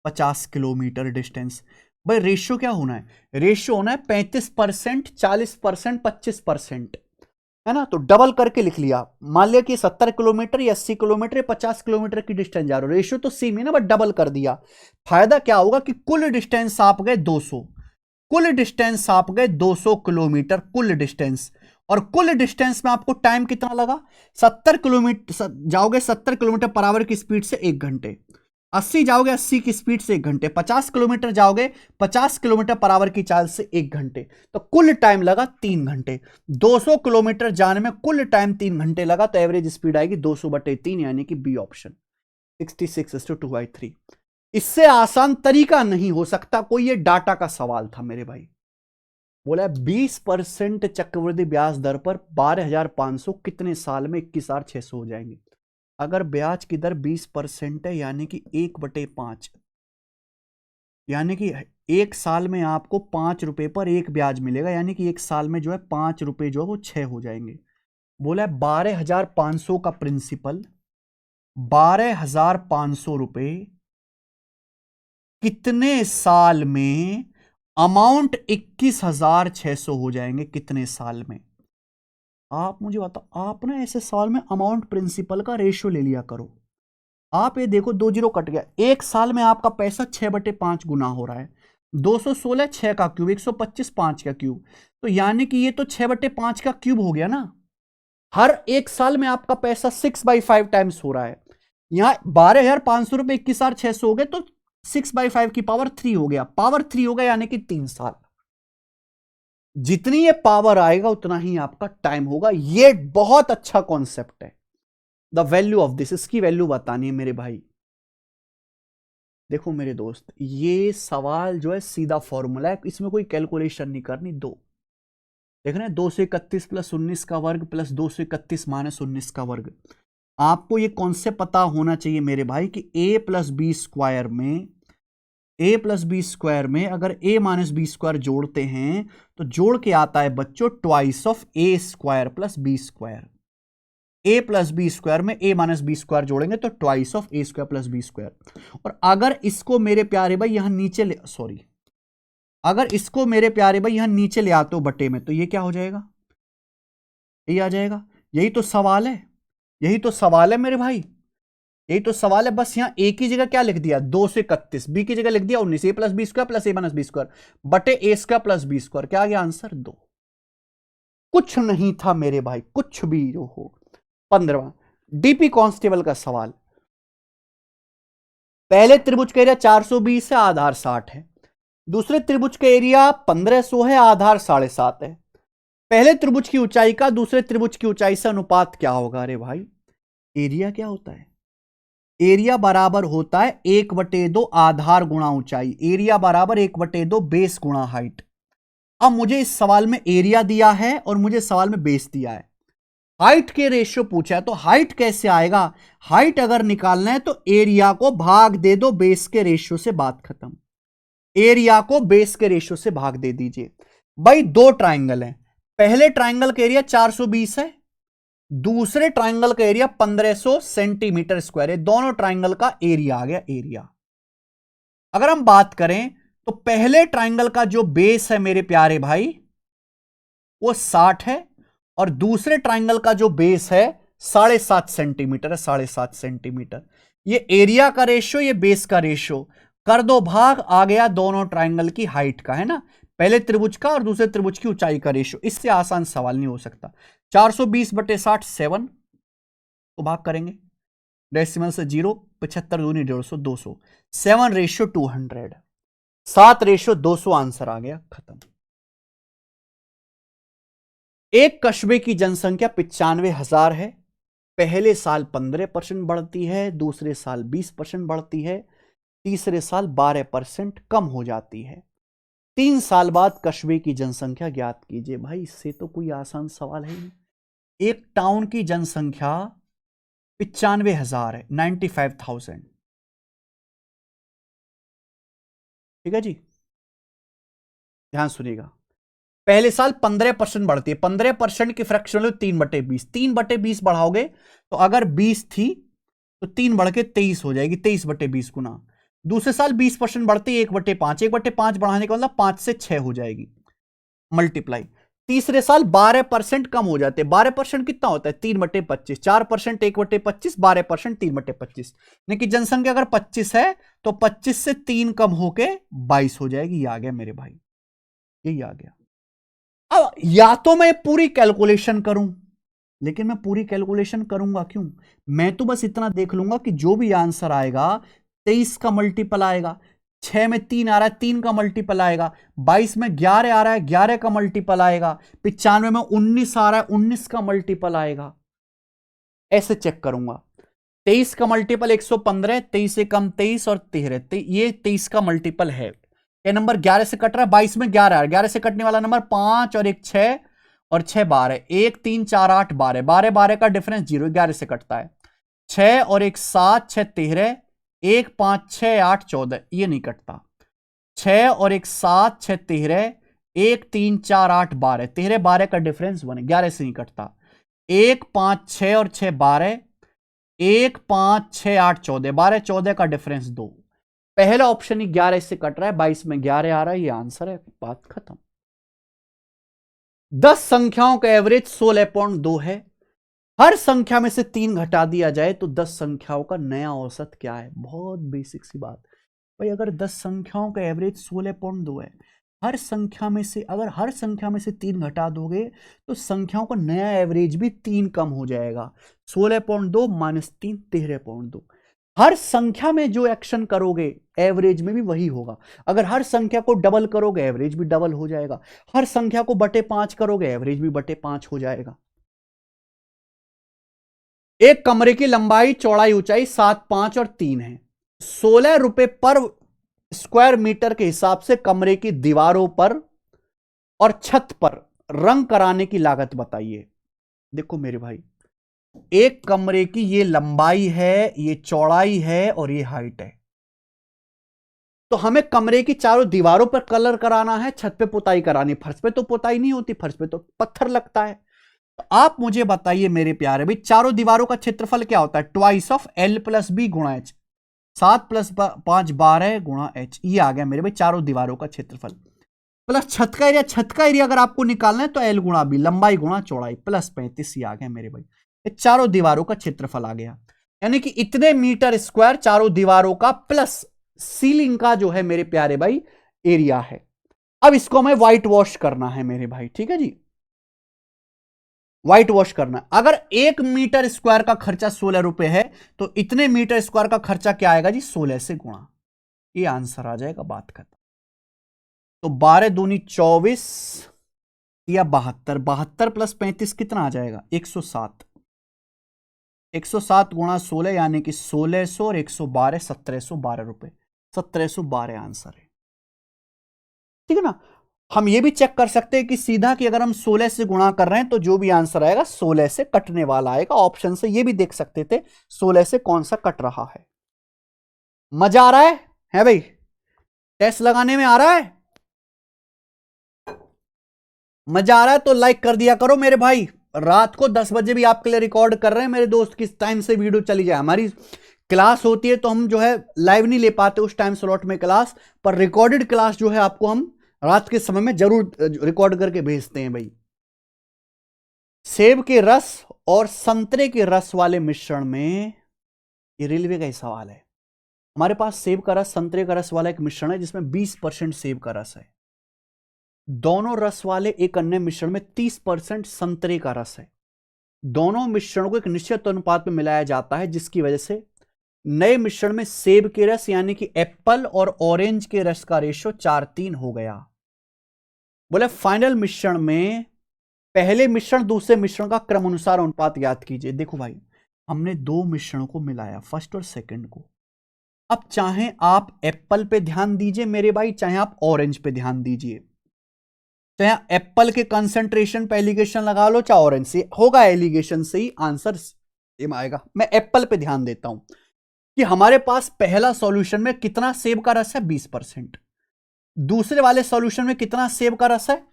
Speaker 1: 50 किलोमीटर डिस्टेंस। भाई रेशियो क्या होना है? रेशियो होना है 35%, 40%, 25%, है ना। तो डबल करके लिख लिया। मान लिया कि 70 किलोमीटर या 80 किलोमीटर या 50 किलोमीटर की डिस्टेंस जा रहे हो, रेशियो तो सेम है ना, बट डबल कर दिया। फायदा क्या होगा कि कुल डिस्टेंस आप गए 200, कुल डिस्टेंस आप गए 200 किलोमीटर कुल डिस्टेंस। और कुल डिस्टेंस में आपको टाइम कितना लगा? 70 किलोमीटर जाओगे 70 किलोमीटर पर आवर की स्पीड से 1 घंटे, 80 जाओगे 80 की स्पीड से 1 घंटे, 50 किलोमीटर जाओगे 50 किलोमीटर पर आवर की चाल से 1 घंटे, तो कुल टाइम लगा 3 घंटे। 200 किलोमीटर जाने में कुल टाइम 3 घंटे लगा, तो एवरेज स्पीड आएगी 200/3, यानी कि बी ऑप्शन, 66:2/3। इससे आसान तरीका नहीं हो सकता कोई। ये डाटा का सवाल था मेरे भाई। बोला 20% चक्रवृद्धि ब्याज दर पर 12,500 कितने साल में 21,600 हो जाएंगे? अगर ब्याज की दर 20% है, यानी कि 1/5, यानी कि 1 साल में आपको 5 रुपए पर 1 ब्याज मिलेगा, यानी कि 1 साल में जो है 5 रुपए जो है वो 6 हो जाएंगे। बोला 12,500 का प्रिंसिपल 12,500 रुपए कितने साल में अमाउंट 21,600 हो जाएंगे? कितने साल में? आप मुझे बताओ। आप ना ऐसे सवाल में अमाउंट प्रिंसिपल का रेशियो ले लिया करो। आप ये देखो, 2 जीरो कट गया। एक साल में आपका पैसा 6/5 गुना हो रहा है। 216 6 का क्यूब, 125 5 का क्यूब, तो यानी कि ये तो 6/5 का क्यूब हो गया ना। हर एक साल में आपका पैसा 6/5 टाइम्स हो रहा है। यहां 12,500 रुपए 21,600 हो गए, तो 6/5 की पावर 3 हो गया। पावर 3 हो गया यानी कि 3 साल। जितनी ये पावर आएगा उतना ही आपका टाइम होगा। ये बहुत अच्छा कॉन्सेप्ट है। द वैल्यू ऑफ दिस, इसकी वैल्यू बतानी है मेरे भाई। देखो मेरे दोस्त, ये सवाल जो है सीधा फॉर्मूला है, इसमें कोई कैलकुलेशन नहीं करनी। देख रहे हैं, 231 प्लस 19 का वर्ग प्लस 231 माइनस 19 का वर्ग। आपको ये कॉन्सेप्ट पता होना चाहिए मेरे भाई कि a प्लस बी स्क्वायर में अगर a माइनस बी स्क्वायर जोड़ते हैं तो जोड़ के आता है बच्चों twice of a square plus b square. a plus b square में a माइनस बी स्क्वायर जोड़ेंगे तो twice of a square plus b square. और अगर इसको मेरे प्यारे भाई यहां नीचे ले, अगर इसको मेरे प्यारे भाई यहां नीचे ले आते हो बटे में, तो ये क्या हो जाएगा? ये आ जाएगा। यही तो सवाल है, यही तो सवाल है मेरे भाई, यही तो सवाल है। बस यहां ए की जगह क्या लिख दिया? 231, बी की जगह लिख दिया 19, a plus b square plus a minus b square बटे a square plus b square. क्या आ गया आंसर? 2। कुछ नहीं था मेरे भाई, कुछ भी जो हो। 15वां डीपी कांस्टेबल का सवाल। पहले त्रिभुज का एरिया 420 है, आधार 60 है। दूसरे त्रिभुज का एरिया 1500 है, आधार 7.5 है। पहले त्रिभुज की ऊंचाई का दूसरे त्रिभुज की ऊंचाई से अनुपात क्या होगा? अरे भाई, एरिया क्या होता है? एरिया बराबर होता है 1/2 आधार गुणा ऊंचाई। एरिया बराबर 1/2 बेस गुणा हाइट। अब मुझे इस सवाल में एरिया दिया है और मुझे सवाल में बेस दिया है। हाइट के रेशियो पूछा है, तो हाइट कैसे आएगा? हाइट अगर निकालना है तो एरिया को भाग दे दो बेस के रेशियो से, बात खत्म। एरिया को बेस के रेशियो से भाग दे दीजिए। भाई दो ट्राइंगल हैं, पहले ट्राइंगल का एरिया 420 है, दूसरे ट्राइंगल का एरिया 1500 सेंटीमीटर स्क्वायर है। दोनों ट्राइंगल का एरिया आ गया एरिया। अगर हम बात करें तो पहले ट्राइंगल का जो बेस है मेरे प्यारे भाई वो 60 है, और दूसरे ट्राइंगल का जो बेस है 7.5 सेंटीमीटर है। 7.5 सेंटीमीटर। ये एरिया का रेशियो, ये बेस का रेशियो कर दो भाग, आ गया दोनों ट्राइंगल की हाइट का, है ना। पहले त्रिभुज का और दूसरे त्रिभुज की ऊंचाई का रेशियो। इससे आसान सवाल नहीं हो सकता। 420/60 7 को भाग करेंगे, डेसिमल से 0, 75 दूनी 150, 200, 7/200, 7/200 आंसर आ गया, खत्म। एक कस्बे की जनसंख्या 95,000 है। पहले साल 15% बढ़ती है, दूसरे साल 20% बढ़ती है, तीसरे साल 12% कम हो जाती है। 3 साल बाद कस्बे की जनसंख्या ज्ञात कीजिए। भाई इससे तो कोई आसान सवाल है नहीं। एक टाउन की जनसंख्या 95,000 है, 95,000। ठीक है जी, ध्यान सुनिएगा। पहले साल 15% बढ़ती है। 15% की फ्रैक्शन वैल्यू 3/20। 3/20 बढ़ाओगे तो अगर 20 थी तो 3 बढ़ के 23 हो जाएगी, 23/20 गुना। दूसरे साल 20% बढ़ती है, 1/5। 1/5 बढ़ाने का मतलब 5 से 6 हो जाएगी, मल्टीप्लाई। तीसरे साल 12% कम हो जाते हैं। 12% कितना होता है? 3/25। 4% 1/25, 12% 3/25। यानी कि जनसंख्या अगर 25 है तो 25 से 3 कम होके 22 हो जाएगी। ये आ गया मेरे भाई, यही आ गया। अब या तो मैं पूरी कैलकुलेशन करूं, लेकिन मैं पूरी कैलकुलेशन करूंगा क्यों? मैं तो बस इतना देख लूंगा कि जो भी आंसर आएगा 23 का मल्टीपल आएगा, 6 में 3 आ रहा है 3 का मल्टीपल आएगा, 22 में 11 आ रहा है 11 का मल्टीपल आएगा, 95 में 19 आ रहा है 19 का मल्टीपल आएगा। ऐसे चेक करूंगा। 23 का मल्टीपल 115, 23 से कम 23 और 13, ये 23 का मल्टीपल है। ये नंबर 11 से कट रहा है, 22 में 11 है, 11 से कटने वाला नंबर 5 और 1 6 और 6 12, 1 3 4 8 12, 12 12 का डिफरेंस 0, 11 से कटता है। 6 और 1 7, 6 13, 1 5 6 8 14, ये नहीं कटता। 6 और 1 7, 6 13, 1 3 4 8 12, 13 12 का डिफरेंस 1, 11 से नहीं कटता। 1 5 6 और 6 12, 1 5 6 8 14 12 14 का डिफरेंस 2। पहला ऑप्शन ही 11 से कट रहा है, 22 में 11 आ रहा है, ये आंसर है, बात खत्म। 10 संख्याओं का एवरेज 16.2 है। हर संख्या में से 3 घटा दिया जाए तो 10 संख्याओं का नया औसत क्या है? बहुत बेसिक सी बात भाई। अगर 10 संख्याओं का एवरेज 16.2 है, हर संख्या में से अगर हर संख्या में से 3 घटा दोगे तो संख्याओं का नया एवरेज भी 3 कम हो जाएगा। 16.2 माइनस 3 13.2। हर संख्या में जो एक्शन करोगे एवरेज में भी वही होगा। अगर हर संख्या को डबल करोगे एवरेज भी डबल हो जाएगा। हर संख्या को बटे 5 करोगे एवरेज भी बटे 5 हो जाएगा। एक कमरे की लंबाई चौड़ाई ऊंचाई 7 5 और 3 है। 16 रुपए पर स्क्वायर मीटर के हिसाब से कमरे की दीवारों पर और छत पर रंग कराने की लागत बताइए। देखो मेरे भाई, एक कमरे की ये लंबाई है, ये चौड़ाई है और ये हाइट है। तो हमें कमरे की चारों दीवारों पर कलर कराना है, छत पे पुताई करानी। फर्श पे तो पुताई नहीं होती, फर्श पे तो पत्थर लगता है। तो आप मुझे बताइए मेरे प्यारे भाई, चारों दीवारों का क्षेत्रफल क्या होता है? Twice of l plus b गुणा एच। 7 प्लस 5 12 गुणा एच, ये आ गया मेरे भाई चारों दीवारों का क्षेत्रफल। प्लस छत का एरिया, छत का एरिया अगर आपको निकालना है तो एल गुणा बी, लंबाई गुणा चौड़ाई, प्लस 35, ये आ गया मेरे भाई। ये चारों दीवारों का क्षेत्रफल आ गया, यानी कि इतने मीटर स्क्वायर चारों दीवारों का प्लस सीलिंग का जो है मेरे प्यारे भाई एरिया है। अब इसको हमें व्हाइट वॉश करना है मेरे भाई, ठीक है जी, व्हाइट वॉश करना। अगर 1 मीटर स्क्वायर का खर्चा 16 रुपए है तो इतने मीटर स्क्वायर का खर्चा क्या आएगा जी? 16 से गुणा, ये आंसर आ जाएगा, बात खत्म। तो 12 दूनी 24 या 72, 72 प्लस 35 कितना आ जाएगा? 107। 107 गुणा 16 यानी कि 1600 और 112 1712 रुपए, 1712 आंसर है, ठीक है ना। हम ये भी चेक कर सकते हैं कि सीधा कि अगर हम 16 से गुणा कर रहे हैं तो जो भी आंसर आएगा 16 से कटने वाला आएगा। ऑप्शन से ये भी देख सकते थे 16 से कौन सा कट रहा है। मजा आ रहा है भाई? टेस्ट लगाने में आ रहा है? मजा आ रहा है तो लाइक कर दिया करो मेरे भाई। रात को 10 बजे भी आपके लिए रिकॉर्ड कर रहे हैं मेरे दोस्त, किस टाइम से वीडियो चली जाए। हमारी क्लास होती है तो हम जो है लाइव नहीं ले पाते उस टाइम स्लॉट में क्लास, पर रिकॉर्डेड क्लास जो है आपको हम रात के समय में जरूर रिकॉर्ड करके भेजते हैं भाई। सेब के रस और संतरे के रस वाले मिश्रण में, ये रेलवे का ही सवाल है। हमारे पास सेब का रस संतरे का रस वाला एक मिश्रण है जिसमें 20% सेब का रस है। दोनों रस वाले एक अन्य मिश्रण में 30% संतरे का रस है। दोनों मिश्रणों को एक निश्चित अनुपात में मिलाया जाता है जिसकी वजह से नए मिश्रण में सेब के रस यानी कि एप्पल और ऑरेंज के रस का रेशो 4:3 हो गया। बोले फाइनल मिश्रण में पहले मिश्रण दूसरे मिश्रण का क्रम अनुसार अनुपात याद कीजिए। देखो भाई, हमने दो मिश्रणों को मिलाया, फर्स्ट और सेकंड को। अब चाहे आप एप्पल पे ध्यान दीजिए मेरे भाई, चाहे आप ऑरेंज पे ध्यान दीजिए। चाहे एप्पल के कंसंट्रेशन पे एलिगेशन लगा लो, चाहे ऑरेंज से होगा, एलिगेशन से ही आंसर सेम आएगा। मैं एप्पल पे ध्यान देता हूं कि हमारे पास पहला सॉल्यूशन में कितना सेब का रस है? 20%। दूसरे वाले सॉल्यूशन में कितना सेब का रस है?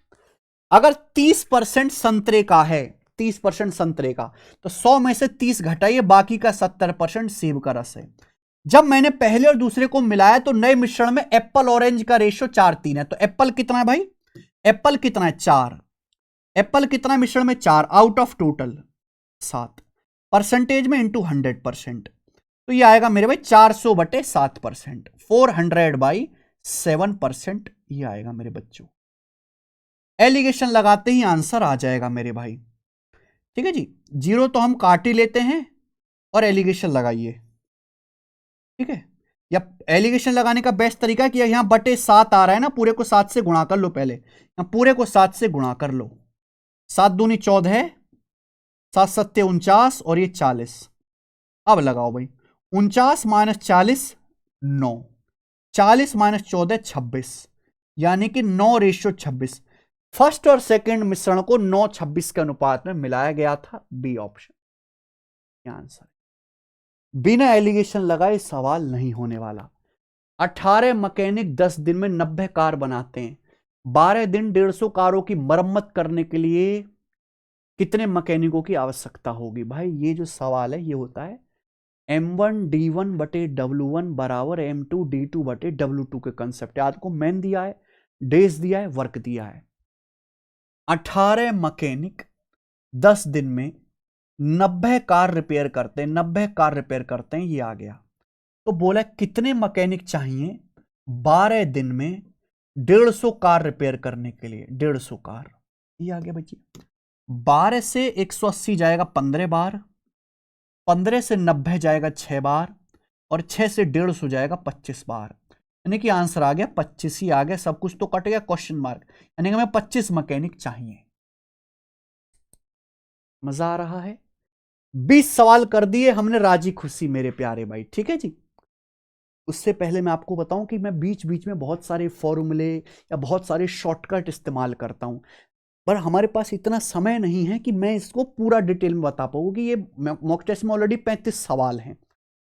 Speaker 1: अगर 30% संतरे का है, 30% संतरे का, तो 100 में से 30 घटाइए, बाकी का 70% सेब का रस है। जब मैंने पहले और दूसरे को मिलाया तो नए मिश्रण में एप्पल ऑरेंज का रेशियो 4:3 है। तो एप्पल कितना है भाई? एप्पल कितना है? 4। एप्पल कितना मिश्रण में? 4 आउट ऑफ टोटल 7, परसेंटेज में इंटू 100%, तो ये आएगा मेरे भाई 400/7%, 400/7%, ये आएगा मेरे बच्चों। एलिगेशन लगाते ही आंसर आ जाएगा मेरे भाई, ठीक है जी। जीरो तो हम काट ही लेते हैं और एलिगेशन लगाइए, ठीक है। या एलिगेशन लगाने का बेस्ट तरीका है कि यहां बटे 7 आ रहा है ना, पूरे को 7 से गुणा कर लो। पहले यहां पूरे को 7 से गुणा कर लो। 7 दूनी 14, 7 सत्ते 49 और ये 40। अब लगाओ भाई, 49 माइनस 40 9, 40 माइनस 14 26, यानी कि 9:26। फर्स्ट और सेकंड मिश्रण को 9:26 के अनुपात में मिलाया गया था, बी ऑप्शन आंसर। बिना एलिगेशन लगाए सवाल नहीं होने वाला। 18 मैकेनिक 10 दिन में 90 कार बनाते हैं। 12 दिन 150 कारों की मरम्मत करने के लिए कितने मैकेनिकों की आवश्यकता होगी? भाई ये जो सवाल है ये होता है M1 D1 बटे W1 बराबर M2 D2 बटे W2 के कंसेप्ट है। आपको मैन दिया है, डेज दिया है, वर्क दिया है। 18 मैकेनिक 10 दिन में 90 कार रिपेयर करते हैं, 90 कार रिपेयर करते हैं, ये आ गया। तो बोला कितने मैकेनिक चाहिए 12 दिन में 150 कार रिपेयर करने के लिए, 150 कार, ये आ गया बच्चे। 12 से 180 जाएगा 15 बार, 15 से 90 जाएगा 6 बार, और 6 से 150 जाएगा 25 बार, यानी कि आंसर आ गया 25 ही आ गया। सब कुछ तो कट गया, क्वेश्चन मार्क, यानी कि हमें 25 मैकेनिक चाहिए। मजा आ रहा है? 20 सवाल कर दिए हमने राजी खुशी मेरे प्यारे भाई, ठीक है जी। उससे पहले मैं आपको बताऊं कि मैं बीच बीच में बहुत सारे फॉर्मूले या बहुत सारे शॉर्टकट इस्तेमाल करता हूं, पर हमारे पास इतना समय नहीं है कि मैं इसको पूरा डिटेल में बता पाऊँ, कि ये मॉक टेस्ट में ऑलरेडी 35 सवाल हैं।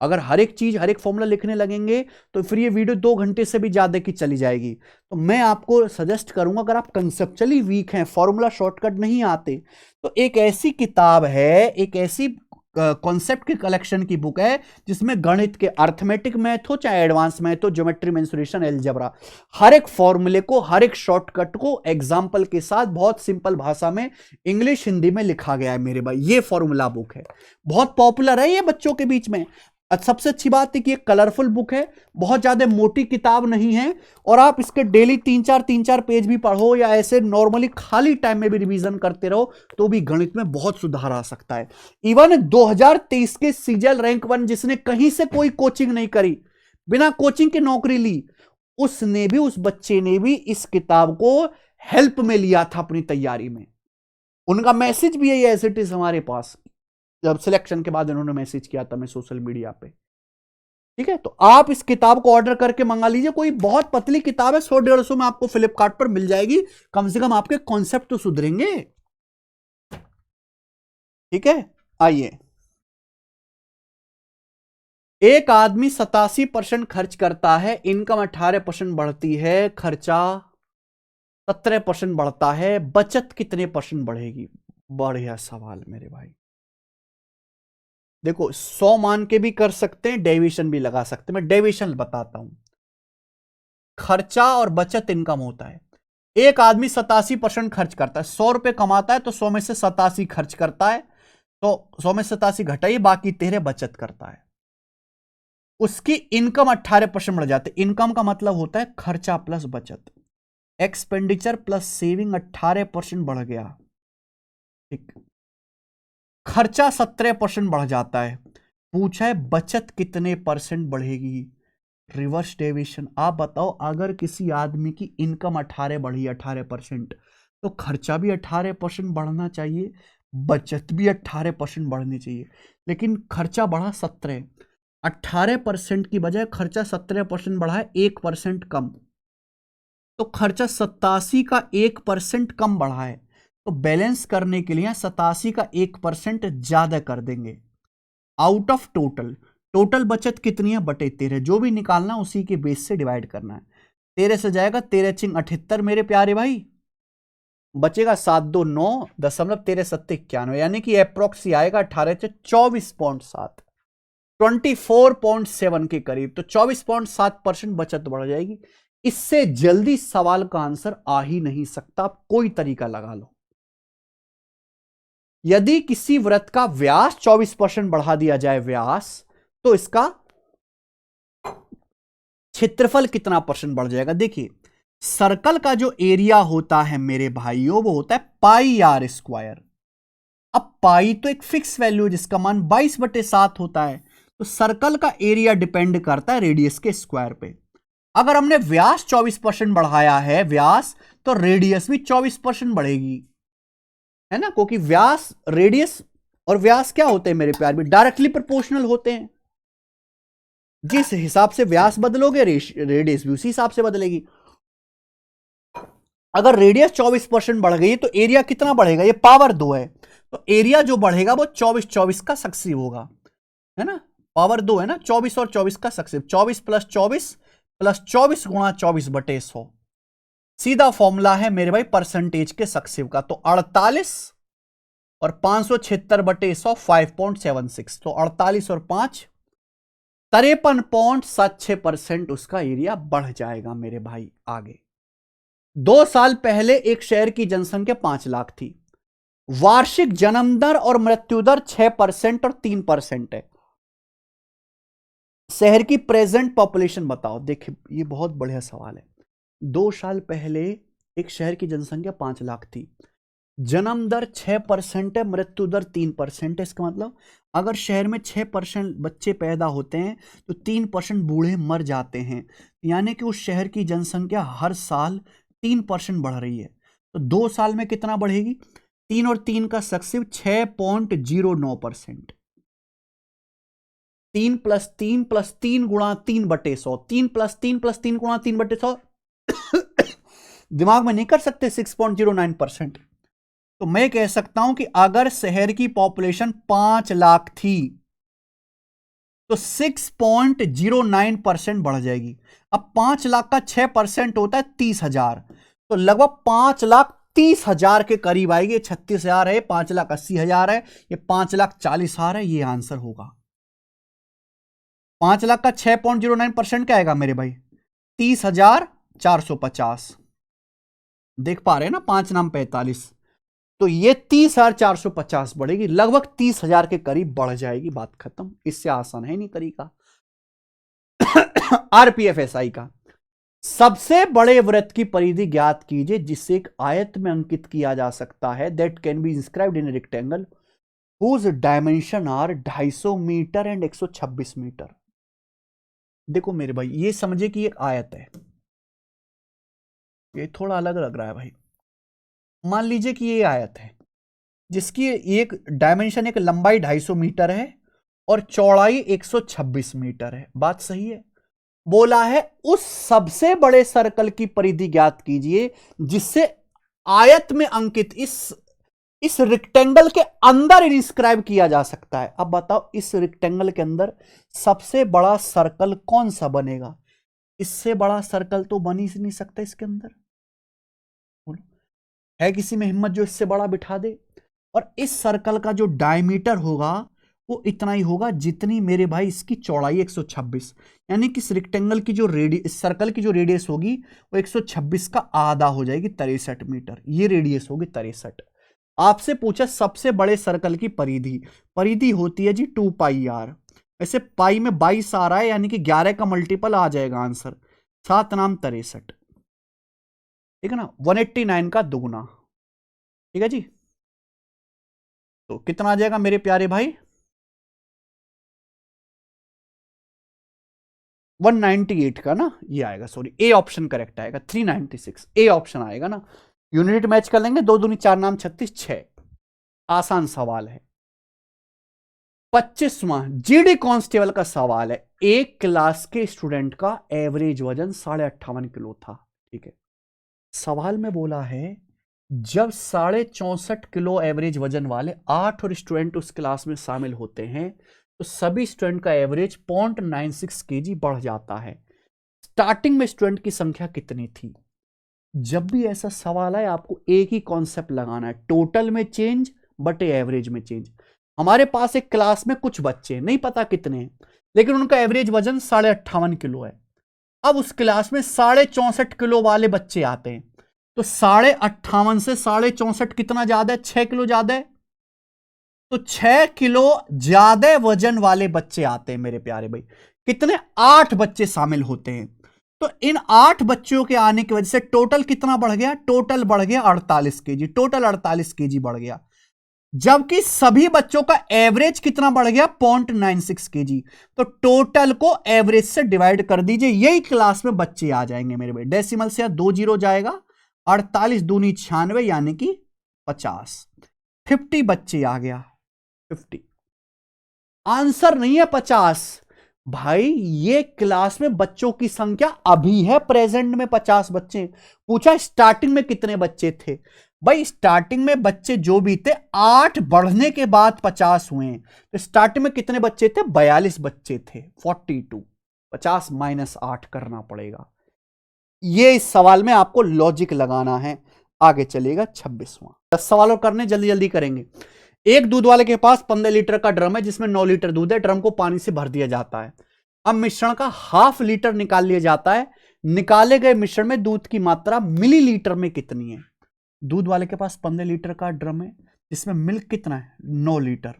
Speaker 1: अगर हर एक चीज, हर एक फॉर्मूला लिखने लगेंगे तो फिर ये वीडियो 2 घंटे से भी ज्यादा की चली जाएगी। तो मैं आपको सजेस्ट करूंगा, अगर आप कंसेप्चुअली वीक हैं, फॉर्मूला शॉर्टकट नहीं आते, तो एक ऐसी किताब है, एक ऐसी कॉन्सेप्ट की कलेक्शन की बुक है जिसमें गणित के अर्थमेटिक मैथ हो चाहे एडवांस मैथ हो, ज्योमेट्री, मेंसुरेशन, अलजेब्रा, हर एक फॉर्मूले को, हर एक शॉर्टकट को एग्जाम्पल के साथ बहुत सिंपल भाषा में इंग्लिश हिंदी में लिखा गया है मेरे भाई। ये फॉर्मूला बुक है, बहुत पॉपुलर है ये बच्चों के बीच में। सबसे अच्छी बात है कि एक कलरफुल बुक है, बहुत ज्यादा मोटी किताब नहीं है, और आप इसके डेली 3-4 पेज भी पढ़ो या ऐसे नॉर्मली खाली टाइम में भी रिवीजन करते रहो तो भी गणित में बहुत सुधार आ सकता है। इवन 2023 के सीजीएल रैंक 1 जिसने कहीं से कोई कोचिंग नहीं करी, बिना कोचिंग के नौकरी ली, उसने भी, उस बच्चे ने भी इस किताब को हेल्प में लिया था अपनी तैयारी में। उनका मैसेज भी है एज इट इज हमारे पास, जब सिलेक्शन के बाद इन्होंने मैसेज किया था मैं सोशल मीडिया पे, ठीक है। तो आप इस किताब को ऑर्डर करके मंगा लीजिए, कोई बहुत पतली किताब है, 100-150 में आपको फ्लिपकार्ट पर मिल जाएगी, कम से कम आपके कॉन्सेप्ट तो सुधरेंगे, ठीक है। आइए, एक आदमी 87% खर्च करता है, इनकम 18% बढ़ती है, खर्चा 17% बढ़ता है, बचत कितने % बढ़ेगी? बढ़िया सवाल मेरे भाई। देखो 100 मान के भी कर सकते हैं, डेविएशन भी लगा सकते हैं। मैं डेविएशन बताता हूं। खर्चा और बचत इनकम होता है। एक आदमी 87% खर्च करता है, 100 रुपए कमाता है तो 100 में से 87 खर्च करता है, तो 100 में 87 घटाइए, बाकी 13 बचत करता है। उसकी इनकम 18% बढ़ जाती है। इनकम का मतलब होता है खर्चा प्लस बचत, एक्सपेंडिचर प्लस सेविंग 18% बढ़ गया, ठीक। खर्चा 17% बढ़ जाता है, पूछा है बचत कितने % बढ़ेगी? Reverse deviation. आप बताओ, अगर किसी आदमी की इनकम 18 बढ़ी, 18%, तो खर्चा भी 18% बढ़ना चाहिए, बचत भी 18% बढ़नी चाहिए, लेकिन खर्चा बढ़ा 17, 18% की बजाय खर्चा 17% बढ़ा है, 1% कम, तो खर्चा 87 का 1% कम बढ़ा है, तो बैलेंस करने के लिए 87 का 1% ज्यादा कर देंगे। आउट ऑफ टोटल, टोटल बचत कितनी है बटे 13, जो भी निकालना उसी के बेस से डिवाइड करना है। 13 से जाएगा 13×78 मेरे प्यारे भाई, बचेगा 7×2 9, 13×7 यानी कि अप्रोक्स आएगा 18 से 24.7, 24.7 के करीब, तो 24.7% बचत बढ़ जाएगी। इससे जल्दी सवाल का आंसर आ ही नहीं सकता, कोई तरीका लगा लो। यदि किसी वृत्त का व्यास 24% बढ़ा दिया जाए व्यास, तो इसका क्षेत्रफल कितना % बढ़ जाएगा? देखिए, सर्कल का जो एरिया होता है मेरे भाइयों, वो होता है πr²। अब पाई तो एक फिक्स वैल्यू जिसका मान 22/7 होता है, तो सर्कल का एरिया डिपेंड करता है रेडियस के स्क्वायर पे। अगर हमने व्यास 24% बढ़ाया है व्यास, तो रेडियस भी 24% बढ़ेगी, है ना, क्योंकि व्यास, रेडियस और व्यास क्या होते हैं मेरे प्यार में? डायरेक्टली प्रोपोर्शनल होते हैं। जिस हिसाब से व्यास बदलोगे रेडियस भी उसी हिसाब से बदलेगी। अगर रेडियस 24% बढ़ गई तो एरिया कितना बढ़ेगा? ये पावर 2 है, तो एरिया जो बढ़ेगा वो 24 का सक्सेसिव होगा, है ना, पावर 2 है ना, 24 और 24 का सक्सेसिव, 24 + 24 + 24 × 24/100। सीधा फॉर्मूला है मेरे भाई परसेंटेज के सक्सेसिव का, तो 48 और 576/100 5.76, तो 48 और 5 53.76% उसका एरिया बढ़ जाएगा मेरे भाई। आगे 2 साल पहले एक शहर की जनसंख्या 5 लाख थी, वार्षिक जन्म दर और मृत्यु दर 6% और 3% है। शहर की प्रेजेंट पॉपुलेशन बताओ। देखिए ये बहुत बढ़िया सवाल है। 2 साल पहले एक शहर की जनसंख्या 5 लाख थी, जन्म दर 6% है, मृत्यु दर 3% है। इसका मतलब अगर शहर में 6% बच्चे पैदा होते हैं तो 3% बूढ़े मर जाते हैं, यानी कि उस शहर की जनसंख्या हर साल 3% बढ़ रही है। तो 2 साल में कितना बढ़ेगी? 3 और 3 का सक्सेसिव 6.09%। 3 प्लस 3 प्लस 3 गुणा 3/100, 3 प्लस 3 प्लस 3 गुणा 3/100 दिमाग में नहीं कर सकते 6.09%। तो मैं कह सकता हूं कि अगर शहर की पॉपुलेशन 5 लाख थी तो 6.09% बढ़ जाएगी। अब 5 लाख का 6% होता है 30,000, तो लगभग 5,30,000 के करीब आएगी। 36,000 है, 5,80,000 है, ये 5,40,000 है। ये आंसर होगा। 5 लाख का 6.09% क्या आएगा मेरे भाई? 30,450। देख पा रहे हैं ना, 5 नाम 45, तो ये 30,450 बढ़ेगी, लगभग 30,000 के करीब बढ़ जाएगी। बात खत्म। इससे आसान है नहीं तरीका। आरपीएफएसआई का सबसे बड़े वृत्त की परिधि ज्ञात कीजिए जिसे एक आयत में अंकित किया जा सकता है। That can be inscribed in rectangle whose dimension are 250 metre and 126 metre. देखो मेरे भाई, ये समझे कि एक आयत है। ये थोड़ा अलग लग रहा है भाई। मान लीजिए कि ये आयत है जिसकी एक डायमेंशन, एक लंबाई 250 मीटर है और चौड़ाई 126 मीटर है। बात सही है। बोला है उस सबसे बड़े सर्कल की परिधि ज्ञात कीजिए जिससे आयत में अंकित इस रेक्टेंगल के अंदर इंस्क्राइब किया जा सकता है। अब बताओ इस रेक्टेंगल के अंदर सबसे बड़ा सर्कल कौन सा बनेगा? इससे बड़ा सर्कल तो बन ही नहीं सकता इसके अंदर। बोलो, है किसी में हिम्मत जो इससे बड़ा बिठा दे? और इस सर्कल का जो डायमीटर होगा वो इतना ही होगा जितनी मेरे भाई इसकी चौड़ाई 126, यानी कि इस रेक्टेंगल की जो रेडियस, इस सर्कल की जो रेडियस होगी वो 126 का आधा हो जाएगी, 63 मीटर। ये रेडियस होगी 63। आपसे पूछा सबसे बड़े सर्कल की परिधि। परिधि होती है जी 2πr। वैसे पाई में 22 आ रहा है, यानी कि 11 का मल्टीपल आ जाएगा आंसर। 7 नाम 63, ठीक है ना, 189 का दुगुना। ठीक है जी। तो कितना आ जाएगा मेरे प्यारे भाई? 198 का ना, ये आएगा, सॉरी ए ऑप्शन करेक्ट आएगा। 396 ए ऑप्शन आएगा ना। यूनिट मैच कर लेंगे। 2 दूनी 4 नाम 36, 6। आसान सवाल है। 25वां जीडी कांस्टेबल का सवाल है। एक क्लास के स्टूडेंट का एवरेज वजन 58.5 किलो था। ठीक है, सवाल में बोला है जब 64.5 किलो एवरेज वजन वाले 8 और स्टूडेंट उस क्लास में शामिल होते हैं तो सभी स्टूडेंट का एवरेज 0.96 kg बढ़ जाता है। स्टार्टिंग में स्टूडेंट की संख्या कितनी थी? जब भी ऐसा सवाल आए आपको एक ही कॉन्सेप्ट लगाना है, टोटल में चेंज बटे एवरेज में चेंज। हमारे पास एक क्लास में कुछ बच्चे, नहीं पता कितने हैं, लेकिन उनका एवरेज वजन 58.5 किलो है। अब उस क्लास में 64.5 किलो वाले बच्चे आते हैं, तो 58.5 से 64.5 कितना ज्यादा है? 6 किलो ज्यादा है। तो 6 किलो ज्यादा वजन वाले बच्चे आते हैं मेरे प्यारे भाई। कितने? 8 बच्चे शामिल होते हैं। तो इन 8 बच्चों के आने की वजह से टोटल कितना बढ़ गया? टोटल बढ़ गया 48 kg। टोटल 48 kg बढ़ गया, जबकि सभी बच्चों का एवरेज कितना बढ़ गया? 0.96 kg। तो टोटल को एवरेज से डिवाइड कर दीजिए, यही क्लास में बच्चे आ जाएंगे मेरे भाई। डेसिमल से 2 जीरो जाएगा, 48 दूनी 96 यानी कि 50। 50 बच्चे आ गया, 50। आंसर नहीं है 50 भाई, ये क्लास में बच्चों की संख्या अभी है प्रेजेंट में 50 बच्चे। पूछा स्टार्टिंग में कितने बच्चे थे? भाई स्टार्टिंग में बच्चे जो भी थे 8 बढ़ने के बाद 50 हुए। तो स्टार्टिंग में कितने बच्चे थे? 42 बच्चे थे। 42, 50 माइनस 8 करना पड़ेगा। ये इस सवाल में आपको लॉजिक लगाना है। आगे चलेगा 26वां। 10 सवाल और करने, जल्दी जल्दी करेंगे। एक दूध वाले के पास 15 लीटर का ड्रम है जिसमें 9 लीटर दूध है। ड्रम को पानी से भर दिया जाता है। अब मिश्रण का हाफ लीटर निकाल लिया जाता है। निकाले गए मिश्रण में दूध की मात्रा मिलीलीटर में कितनी है? दूध वाले के पास 15 लीटर का ड्रम है, जिसमें मिल्क कितना है? 9 लीटर।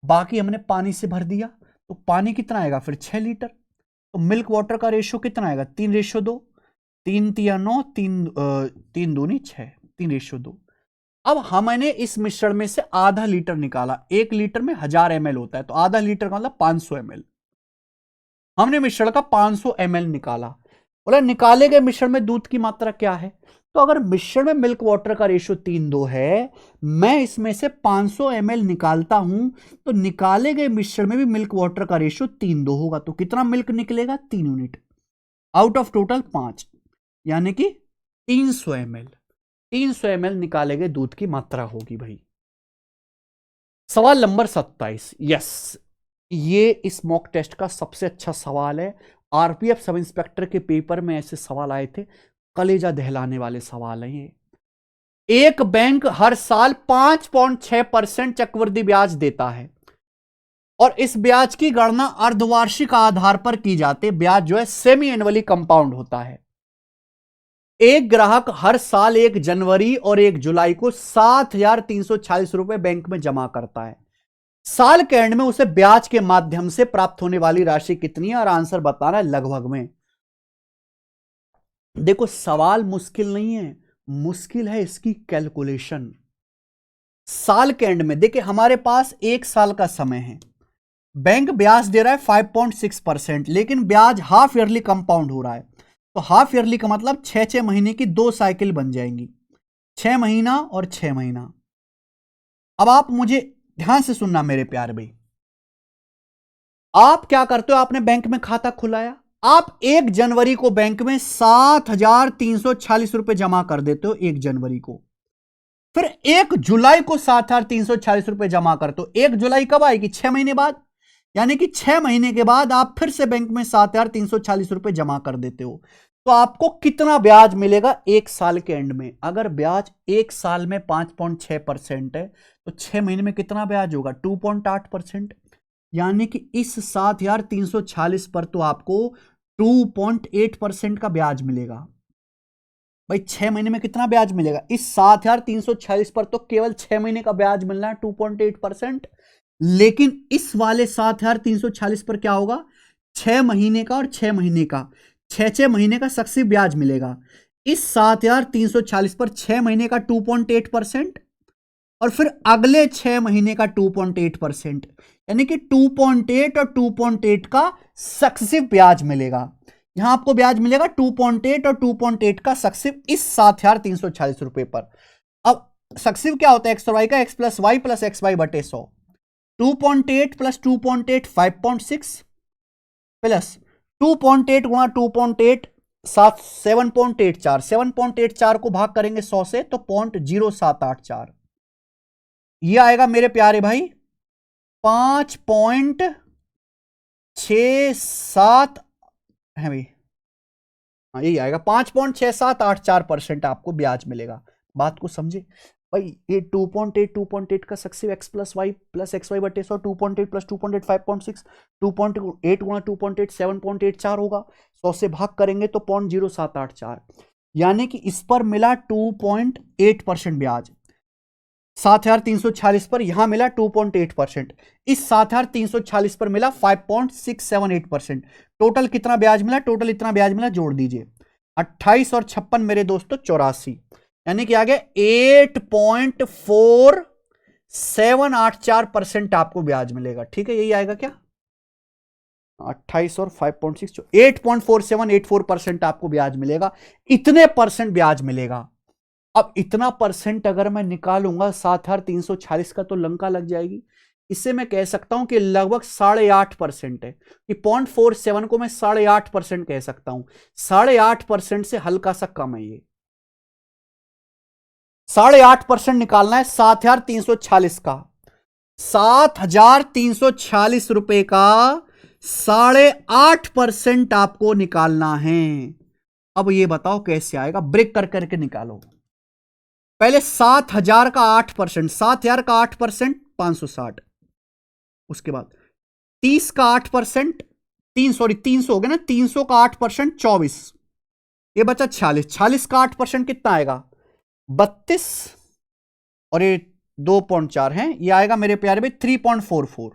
Speaker 1: बाकी हमने पानी से भर दिया, तो पानी कितना आएगा फिर? 6 लीटर। तो मिल्क वाटर का रेशियो कितना आएगा? 3:2। 3 तिया 9, 3 दूनी 6, 3:2। अब हमने इस मिश्रण में से आधा लीटर निकाला। 1 लीटर में 1000 ml होता है, तो आधा लीटर का मतलब 500 ml। हमने मिश्रण का 500 ml निकाला। बोला निकाले गए मिश्रण में दूध की मात्रा क्या है? तो अगर मिश्रण में मिल्क वाटर का रेशियो 3:2 है, मैं इसमें से 500 ml निकालता हूं, तो निकाले गए मिश्रण में भी मिल्क वाटर का रेशियो 3:2 होगा। तो कितना मिल्क निकलेगा? 3 यूनिट आउट ऑफ टोटल 5, यानी कि 300 ml। 300 ml निकाले गए दूध की मात्रा होगी भाई। सवाल नंबर 27। यस, ये इस मॉक टेस्ट का सबसे अच्छा सवाल है। आरपीएफ सब इंस्पेक्टर के पेपर में ऐसे सवाल आए थे, कलेजा दहलाने वाले सवाल हैं ये। एक बैंक हर साल 5.6% चक्रवृद्धि ब्याज देता है, और इस ब्याज की गणना अर्धवार्षिक आधार पर की जाती है। ब्याज जो है सेमी एनुअली कंपाउंड होता है। एक ग्राहक हर साल 1 जनवरी और 1 जुलाई को 7,346 रुपए बैंक में जमा करता है। साल के एंड में उसे ब्याज के माध्यम से प्राप्त होने वाली राशि कितनी है? और आंसर बताना है लगभग में। देखो सवाल मुश्किल नहीं है, मुश्किल है इसकी कैलकुलेशन। साल के एंड में देखिए, हमारे पास 1 साल का समय है। बैंक ब्याज दे रहा है 5.6%, लेकिन ब्याज हाफ ईयरली कंपाउंड हो रहा है। तो हाफ ईयरली का मतलब 6 महीने की 2 साइकिल बन जाएंगी, 6 महीना और 6 महीना। अब आप मुझे ध्यान से सुनना मेरे प्यारे भाई। आप क्या करते हो? आपने बैंक में खाता खुलाया, आप 1 जनवरी को बैंक में 7,346 रुपए जमा कर देते हो 1 जनवरी को। फिर 1 जुलाई को 7,346 रुपए जमा करते हो। 1 जुलाई कब आएगी? 6 महीने बाद, यानी कि 6 महीने के बाद आप फिर से बैंक में 7,346 रुपए जमा कर देते हो। तो आपको कितना ब्याज मिलेगा 1 साल के एंड में? अगर ब्याज 1 साल में 5.6% है, तो 6 महीने में कितना ब्याज होगा? 2.8%। यानी कि इस 7,346 पर तो आपको 2.8% का ब्याज मिलेगा। भाई 6 महीने में कितना ब्याज मिलेगा? इस 7,346 पर तो केवल 6 महीने का ब्याज मिलना है 2.8%। लेकिन इस वाले 7,346 पर क्या होगा? 6 महीने का और 6 महीने का, 6 महीने का सक्सिव ब्याज मिलेगा। इस 7,340 पर 6 महीने का 2.8% और फिर अगले 6 महीने का 2.8%, यानी कि 2.8 और 2.8 का सक्सेसिव ब्याज मिलेगा। यहां आपको ब्याज मिलेगा 2.8 और 2.8 का सक्सेसिव इस 7,346 रुपए पर। अब सक्सेसिव क्या होता है? एक्स और वाई का, x plus y plus x y बटे 100। 2.8 प्लस 2.8 5.6 प्लस 2.8 गुणा 2.8 7.84। 7.84 को भाग करेंगे 100 से तो 0.0784। ये आएगा मेरे प्यारे भाई 5.67 है भाई। हाँ यही आएगा 5.6784% आपको ब्याज मिलेगा। बात को समझे भाई। ये 2.8 का successive x plus y plus x y बटे 100, 2.8 प्लस 2.8 5.6, 2.8 गुणा 2.8 7.84 होगा। 100 से भाग करेंगे तो 0.0784, यानी कि इस पर मिला 2.8% ब्याज। 7,346 पर यहां मिला 2.8%, इस 7,346 पर मिला 5.678%। टोटल कितना ब्याज मिला? टोटल इतना ब्याज मिला, जोड़ दीजिए 28 और 56 मेरे दोस्तों 84, यानी कि आ गया 8.4784% आपको ब्याज मिलेगा। ठीक है, यही आएगा क्या? 28 और 5.6 8.4784% आपको ब्याज मिलेगा। इतने परसेंट ब्याज मिलेगा। अब इतना परसेंट अगर मैं निकालूंगा 7,346 का तो लंका लग जाएगी। इससे मैं कह सकता हूं कि लगभग 8.5% है, कि 0.47 को मैं 8.5% कह सकता हूं। 8.5% से हल्का सा कम है ये। 8.5% निकालना है 7,346 का। 7,346 रुपए का 8.5% आपको निकालना है। अब ये बताओ कैसे आएगा? ब्रेक कर करके निकालो। पहले 7,000 का 8%, 7,000 का 8% 560। उसके बाद 30 का 8% 300 हो गया ना, 300 का 8% 24, ये बचा 46, 46 का 8% कितना आएगा 32, और ये 2.4 है, ये आएगा मेरे प्यारे भाई 3.44,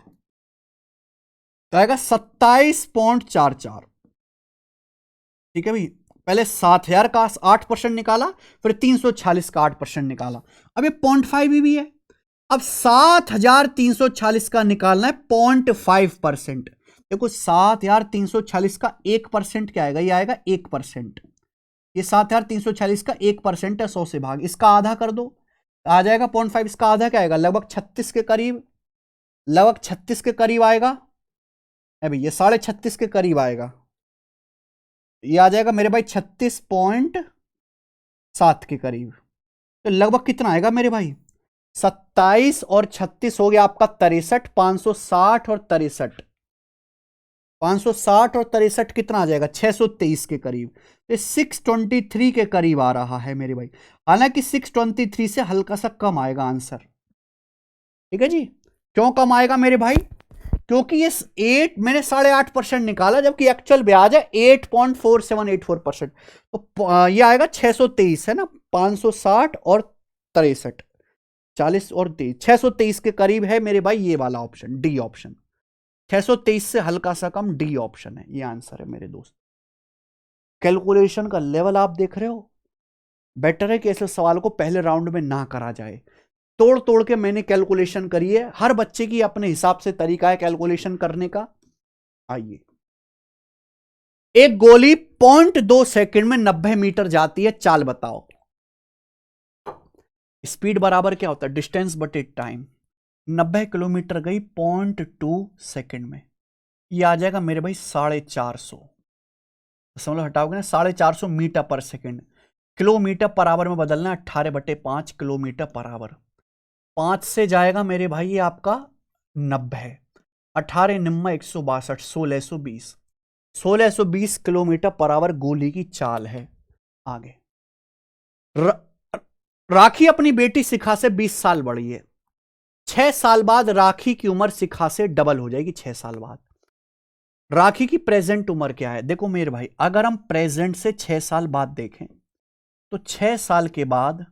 Speaker 1: तो आएगा 27.44। ठीक है भाई, पहले 7000 का 8% निकाला, फिर 346 का 8% निकाला, अब ये 0.5 भी है। अब 7340 का निकालना है 0.5%। देखो 7340 का 1% क्या आएगा, ये आएगा 1%। ये 7340 का 1% है 100 से भाग, इसका आधा कर दो आ जाएगा 0.5, इसका आधा क्या आएगा लगभग 36 के करीब, लगभग 36 के करीब आएगा। अभी ये 36.5 के करीब आएगा, ये आ जाएगा मेरे भाई 36.7 के करीब। तो लगभग कितना आएगा मेरे भाई 27 और 36 हो गया आपका 63, 560 और 63, 560 और 63 कितना आ जाएगा 623 के करीब। तो 623 के करीब आ रहा है मेरे भाई, हालांकि 623 से हल्का सा कम आएगा आंसर। ठीक है जी, क्यों कम आएगा मेरे भाई, क्योंकि ये मैंने 8.5% निकाला, जबकि एक्चुअल ब्याज है 8.4784%। तो ये आएगा 623 है ना, 560 और 63, 40 और 23, 623 के करीब है मेरे भाई ये वाला ऑप्शन, डी ऑप्शन। 623 से हल्का सा कम डी ऑप्शन है, ये आंसर है मेरे दोस्त। कैलकुलेशन का लेवल आप देख रहे हो, बेटर है कि ऐसे सवाल को पहले राउंड में ना करा जाए। तोड़ तोड़ के मैंने कैलकुलेशन करी है, हर बच्चे की अपने हिसाब से तरीका है कैलकुलेशन करने का। आइए, एक गोली 0.2 सेकंड में 90 मीटर जाती है, चाल बताओ। स्पीड बराबर क्या होता है, डिस्टेंस बटे टाइम। 90 किलोमीटर गई 0.2 सेकंड में, ये आ जाएगा मेरे भाई 450, समझ लो, हटाओगे ना 450 मीटर पर सेकंड। किलोमीटर पर आवर में बदलना 18/5 किलोमीटर पर आवर। 5 से जाएगा मेरे भाई ये आपका 90, 18 निम्मा 162, 1620, 1620 किलोमीटर पर आवर गोली की चाल है। आगे राखी अपनी बेटी शिखा से 20 साल बड़ी है, 6 साल बाद राखी की उम्र शिखा से डबल हो जाएगी। 6 साल बाद राखी की प्रेजेंट उम्र क्या है, देखो मेरे भाई, अगर हम प्रेजेंट से 6 साल बाद देखें तो 6 साल के बाद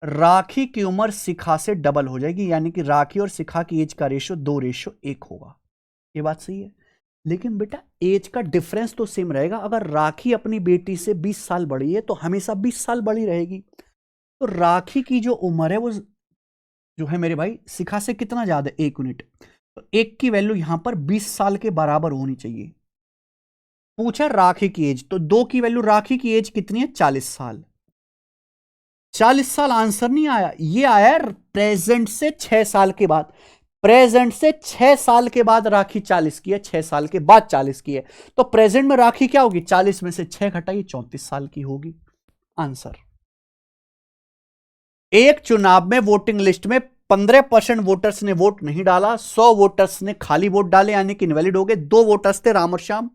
Speaker 1: राखी की उम्र शिखा से डबल हो जाएगी, यानी कि राखी और शिखा की एज का रेशियो 2:1 होगा। ये बात सही है, लेकिन बेटा एज का डिफरेंस तो सेम रहेगा। अगर राखी अपनी बेटी से 20 साल बड़ी है तो हमेशा 20 साल बड़ी रहेगी। तो राखी की जो उम्र है वो जो है मेरे भाई शिखा से कितना ज्यादा, 1 यूनिट। तो 1 की वैल्यू यहां पर 20 साल के बराबर होनी चाहिए। पूछा राखी की एज, तो 2 की वैल्यू, राखी की एज कितनी है 40 साल। 40 साल आंसर नहीं आया, ये आया प्रेजेंट से 6 साल के बाद। प्रेजेंट से 6 साल के बाद राखी 40 की है, 6 साल के बाद 40 की है। तो प्रेजेंट में राखी क्या होगी, 40 में से 6 घटाइए 34 साल की होगी। आंसर, एक चुनाव में वोटिंग लिस्ट में 15% वोटर्स ने वोट नहीं डाला, 100 वोटर्स ने खाली वोट डाले यानी कि इनवैलिड हो गए। 2 वोटर्स थे राम और श्याम।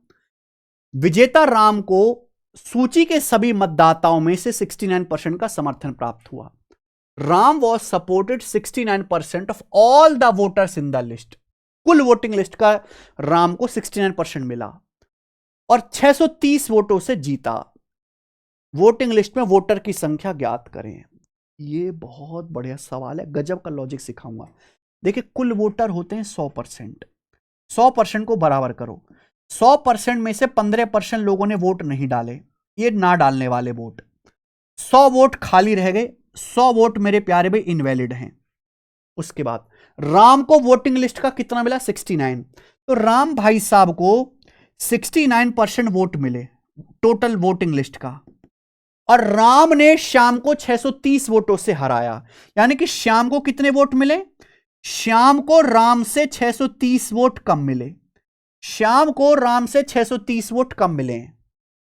Speaker 1: विजेता राम को सूची के सभी मतदाताओं में से 69% का समर्थन प्राप्त हुआ। Ram was supported 69% of all the voters in the list. कुल वोटिंग लिस्ट का राम को 69% मिला और 630 वोटों से जीता। वोटिंग लिस्ट में वोटर की संख्या ज्ञात करें। ये बहुत बढ़िया सवाल है, गजब का लॉजिक सिखाऊंगा। देखिए, कुल वोटर होते हैं 100%, 100% को बराबर करो। 100% में से 15% लोगों ने वोट नहीं डाले, ये ना डालने वाले वोट। 100 वोट खाली रह गए, 100 वोट मेरे प्यारे भाई इनवैलिड हैं। उसके बाद राम को वोटिंग लिस्ट का कितना मिला, 69। तो राम भाई साहब को 69% वोट मिले टोटल वोटिंग लिस्ट का, और राम ने श्याम को 630 वोटों से हराया। यानी कि श्याम को कितने वोट मिले, श्याम को राम से 630 वोट कम मिले। श्याम को राम से 630 वोट कम मिले हैं,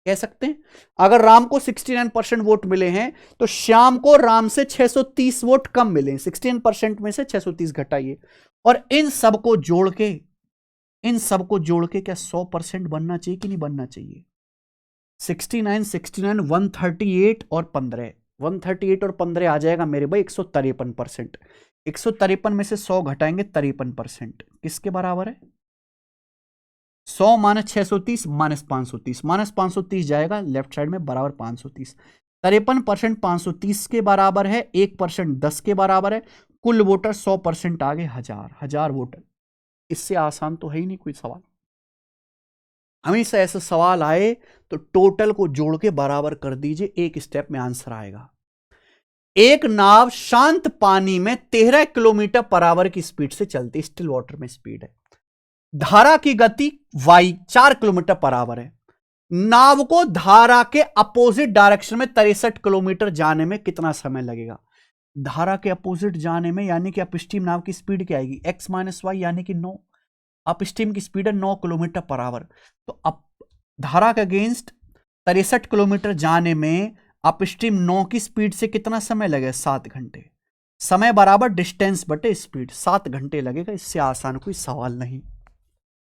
Speaker 1: कह सकते हैं। अगर राम को 69% वोट मिले हैं तो श्याम को राम से 630 वोट कम मिले। 69% में से 630 घटाइए, और इन सबको जोड़ के क्या 100% बनना चाहिए कि नहीं बनना चाहिए। 69, 69, 138 और 15, 138 और 15 आ जाएगा मेरे भाई 153%। 153 में से 100 घटाएंगे 53%, किसके बराबर है, 100 माइनस 630 माइनस 530, माइनस 530 जाएगा लेफ्ट साइड में बराबर 530। 53% 530 के बराबर है, 1% 10 के बराबर है, कुल वोटर 100% आगे 1000 वोटर। इससे आसान तो है ही नहीं कोई सवाल। हमेशा ऐसा सवाल आए तो टोटल को जोड़ के बराबर कर दीजिए, एक स्टेप में आंसर आएगा। एक नाव शांत पानी में 13 किलोमीटर पर आवर की स्पीड से चलती, स्टिल वाटर में स्पीड है। धारा की गति y 4 किलोमीटर पर आवर है। नाव को धारा के अपोजिट डायरेक्शन में 63 किलोमीटर जाने में कितना समय लगेगा? धारा के अपोजिट जाने में यानी कि अपस्ट्रीम नाव की स्पीड क्या आएगी? x माइनस वाई यानी कि 9। अपस्ट्रीम की स्पीड है 9 किलोमीटर पर आवर। तो अब धारा के अगेंस्ट 63 किलोमीटर जाने में अपस्ट्रीम 9 की स्पीड से कितना समय लगेगा? 7 घंटे। समय बराबर डिस्टेंस बटे स्पीड, 7 घंटे लगेगा। इससे आसान कोई सवाल नहीं।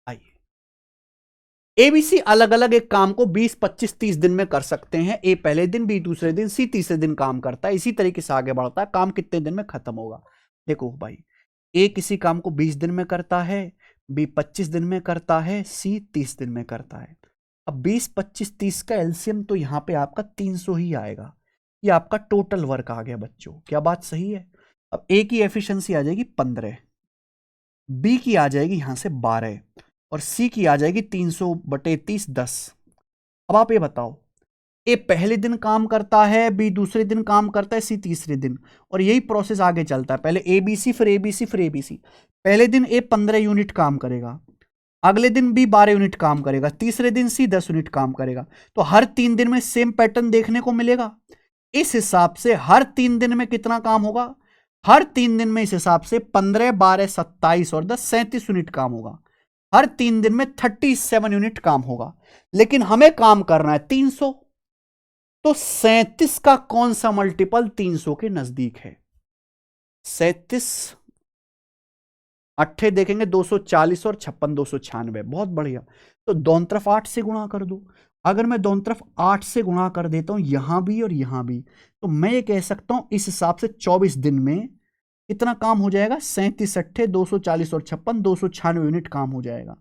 Speaker 1: आइए, एबीसी अलग अलग एक काम को 20, 25, 30 दिन में कर सकते हैं। ए पहले दिन, बी दूसरे दिन, सी तीसरे दिन काम करता है। इसी तरीके से आगे बढ़ता है। काम कितने दिन में खत्म होगा? देखो भाई, ए किसी काम को 20 दिन में करता है, बी 25 दिन में करता है, सी 30 दिन में करता है। अब 20, 25, 30 का एलसीएम तो यहां पे आपका 300 ही आएगा। ये आपका टोटल वर्क आ गया बच्चों। क्या बात सही है? अब ए की एफिशिएंसी आ जाएगी 15, बी की आ जाएगी यहां से 12 और सी की आ जाएगी 300/30 10। अब आप ये बताओ, ए पहले दिन काम करता है, बी दूसरे दिन काम करता है, सी तीसरे दिन, और यही प्रोसेस आगे चलता है। पहले एबीसी, फिर एबीसी, फिर एबीसी। पहले दिन ए 15 यूनिट काम करेगा, अगले दिन बी 12 यूनिट काम करेगा, तीसरे दिन सी 10 यूनिट काम करेगा। तो हर 3 दिन में सेम पैटर्न देखने को मिलेगा। इस हिसाब से हर 3 दिन में कितना काम होगा? हर 3 दिन में इस हिसाब से 15, 12, 27 और 10 37 यूनिट काम होगा। हर 3 दिन में 37 यूनिट काम होगा। लेकिन हमें काम करना है 300, तो 37 का कौन सा मल्टीपल 300 के नजदीक है? 37 अट्ठे देखेंगे 240 और 56 296। बहुत बढ़िया। तो दोनों तरफ 8 से गुणा कर दो। अगर मैं दोनों तरफ 8 से गुणा कर देता हूं, यहां भी और यहां भी, तो मैं ये कह सकता हूं इस हिसाब से 24 दिन में कितना काम हो जाएगा? 37 अट्ठे 240 और 56 296 यूनिट काम हो जाएगा।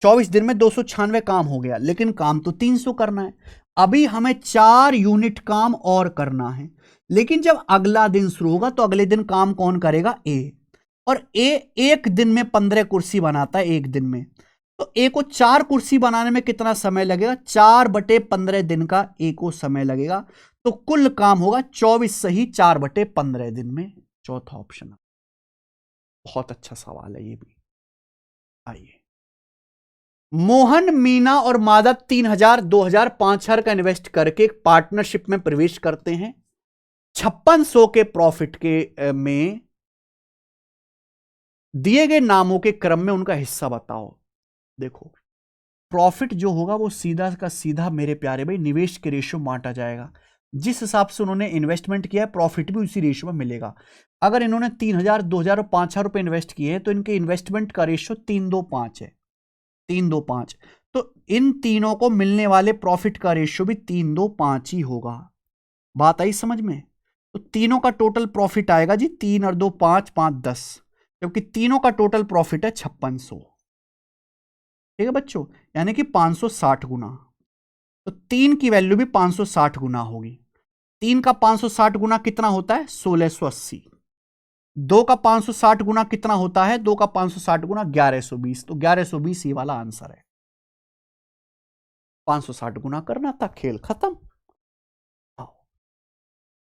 Speaker 1: 24 दिन में 296 काम हो गया, लेकिन काम तो 300 करना है। अभी हमें 4 यूनिट काम और करना है। लेकिन जब अगला दिन शुरू होगा तो अगले दिन काम कौन करेगा? ए। और ए एक दिन में 15 कुर्सी बनाता है, एक दिन में। तो ए को 4 कुर्सी बनाने में कितना समय लगेगा? 4/15 दिन का ए को समय लगेगा। तो कुल काम होगा 24 सही 4/15 दिन में। चौथा ऑप्शन। बहुत अच्छा सवाल है ये भी। आइए, मोहन, मीना और माधव 3000, 2000, 5000 का इन्वेस्ट करके एक पार्टनरशिप में प्रवेश करते हैं। 5600 के प्रॉफिट के में दिए गए नामों के क्रम में उनका हिस्सा बताओ। देखो, प्रॉफिट जो होगा वो सीधा का सीधा मेरे प्यारे भाई निवेश के रेशियो में बांटा जाएगा। जिस हिसाब से उन्होंने इन्वेस्टमेंट किया है, प्रॉफिट भी उसी रेशियो में मिलेगा। अगर इन्होंने 3000, 2000 और 5000 रुपए इन्वेस्ट किए हैं तो इनके इन्वेस्टमेंट का रेशियो 3-2-5 है। 3-2-5। तो इन तीनों को मिलने वाले प्रॉफिट का रेशियो भी 3-2-5 ही होगा। बात आई समझ में? तो तीनों का टोटल प्रॉफिट आएगा जी 3 और 2 5, 5 10, क्योंकि तीनों का टोटल प्रॉफिट है 5600। ठीक है बच्चों, यानी कि 560 गुना। तो 3 की वैल्यू भी 560 गुना होगी। 3 का 560 गुना कितना होता है? 1680। 2 का 560 गुना कितना होता है? 2 का 560 गुना 1120। तो 1120 ये वाला आंसर है। 560 गुना करना था, खेल खत्म।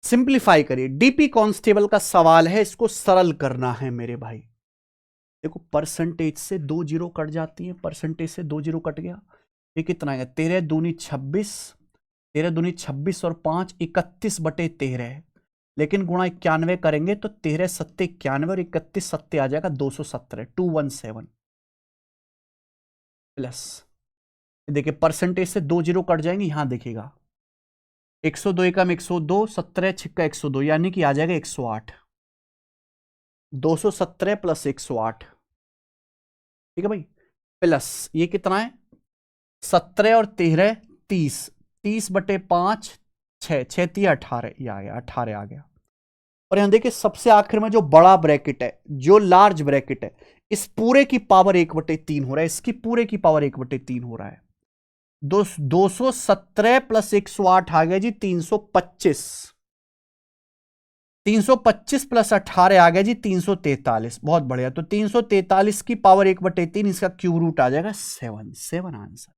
Speaker 1: सिंप्लीफाई करिए। डीपी कांस्टेबल का सवाल है, इसको सरल करना है मेरे भाई। देखो, परसेंटेज से 2 जीरो कट जाती है, परसेंटेज से 2 जीरो कट गया। ये कितना आएगा? 13 दूनी 26, 13 दूनी 26 और 5 31/13। लेकिन गुणा 91 करेंगे तो 13 सत्ते 91 और 31 सत्ते आ जाएगा 217, 217 प्लस। देखिए, परसेंटेज से 2 जीरो कट जाएंगे, यहां देखिएगा 102 एकम 102, 17 छिक्का 102, यानी कि आ जाएगा 108। 217 प्लस 108, ठीक है भाई, प्लस ये कितना है? 17 और 13 30, 30/5 6, 6 3 18, ये आ गया 18 आ गया। और यहां देखिए सबसे आखिर में जो बड़ा ब्रैकेट है, जो लार्ज ब्रैकेट है, इस पूरे की पावर 1/3 हो रहा है, इसकी पूरे की पावर 1/3 हो रहा है। 217 प्लस 108 आ गया जी 325। 325 प्लस 18 आ गया जी 343। बहुत बढ़िया। तो 343 की पावर 1/3, इसका क्यूब रूट आ जाएगा 7 आंसर।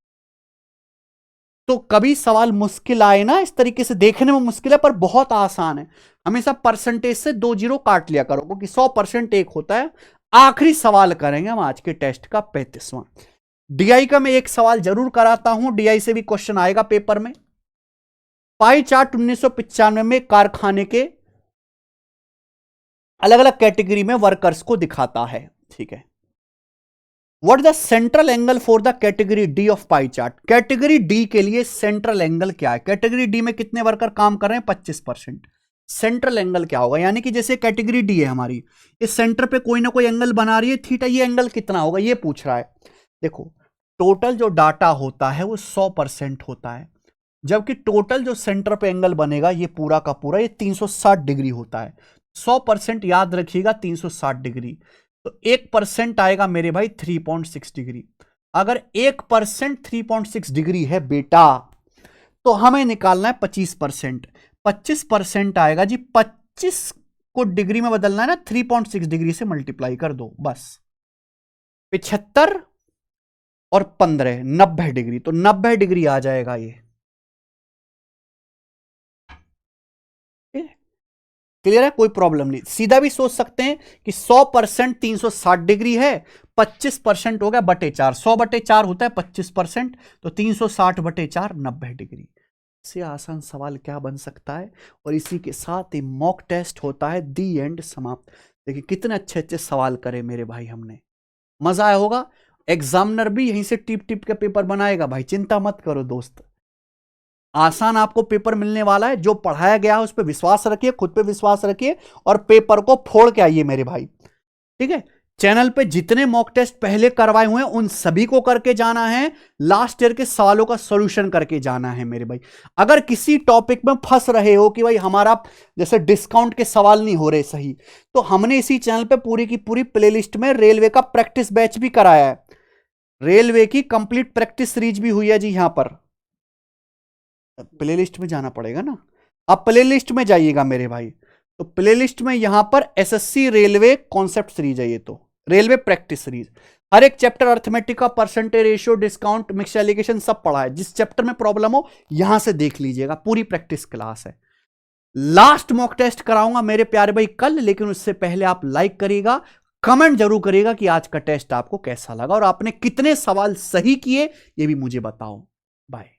Speaker 1: तो कभी सवाल मुश्किल आए ना, इस तरीके से देखने में मुश्किल है पर बहुत आसान है। हमेशा परसेंटेज से 2 जीरो काट लिया करो, क्योंकि 100% एक होता है। आखिरी सवाल करेंगे हम आज के टेस्ट का 35वां। डीआई का मैं एक सवाल जरूर कराता हूं, डीआई से भी क्वेश्चन आएगा पेपर में। पाई चार्ट 1995 में कारखाने के अलग अलग कैटेगरी में वर्कर्स को दिखाता है, ठीक है। What the central angle for the category D of pie chart. Category D के लिए सेंट्रल एंगल क्या है? कैटेगरी डी में कितने वर्कर काम कर रहे हैं? 25%। सेंट्रल एंगल क्या होगा? यानी कि जैसे कैटेगरी डी है हमारी, इस सेंटर पे कोई ना कोई एंगल बना रही है थीटा, ये एंगल कितना होगा ये पूछ रहा है। देखो टोटल जो डाटा होता है वो 100% होता है, जबकि टोटल जो सेंटर पे एंगल बनेगा ये पूरा का पूरा ये 360 डिग्री होता है। 100% याद रखिएगा 360 डिग्री। तो 1% आएगा मेरे भाई 3.6 डिग्री। अगर 1% 3.6 डिग्री है बेटा, तो हमें निकालना है 25%। 25% आएगा जी, 25 को डिग्री में बदलना है ना, 3.6 डिग्री से मल्टीप्लाई कर दो बस। 75 और 15 90 डिग्री, तो 90 डिग्री आ जाएगा ये। क्लियर है? कोई प्रॉब्लम नहीं। सीधा भी सोच सकते हैं कि 100% 360 डिग्री है, 25% हो गया /4। 100/4 होता है 25%, तो 360/4 90 डिग्री। इससे आसान सवाल क्या बन सकता है? और इसी के साथ ही मॉक टेस्ट होता है, दी एंड समाप्त। देखिए कितने अच्छे अच्छे सवाल करे मेरे भाई हमने, मजा आया होगा। एग्जामिनर भी यहीं से टिप टिप के पेपर बनाएगा भाई, चिंता मत करो दोस्त। आसान आपको पेपर मिलने वाला है। जो पढ़ाया गया है उस पर विश्वास रखिए, खुद पे विश्वास रखिए और पेपर को फोड़ के आइए मेरे भाई, ठीक है। चैनल पे जितने मॉक टेस्ट पहले करवाए हुए हैं उन सभी को करके जाना है, लास्ट ईयर के सवालों का सॉल्यूशन करके जाना है मेरे भाई। अगर किसी टॉपिक में फंस रहे हो कि भाई हमारा जैसे डिस्काउंट के सवाल नहीं हो रहे सही, तो हमने इसी चैनल पे पूरी की पूरी प्लेलिस्ट में रेलवे का प्रैक्टिस बैच भी कराया है। रेलवे की कंप्लीट प्रैक्टिस सीरीज भी हुई है जी। यहां पर प्लेलिस्ट में जाना पड़ेगा ना, आप प्लेलिस्ट में जाइएगा मेरे भाई। तो प्लेलिस्ट में यहां पर एसएससी रेलवे कॉन्सेप्ट सीरीज है, ये तो रेलवे प्रैक्टिस सीरीज। हर एक चैप्टर अर्थमेटिक का percentage ratio, discount, mix alligation सब पढ़ा है। जिस चैप्टर में प्रॉब्लम हो यहां से देख लीजिएगा, पूरी प्रैक्टिस क्लास है। लास्ट मॉक टेस्ट कराऊंगा मेरे प्यारे भाई कल, लेकिन उससे पहले आप लाइक करिएगा, कमेंट जरूर करिएगा कि आज का टेस्ट आपको कैसा लगा और आपने कितने सवाल सही किए ये भी मुझे बताओ। बाय।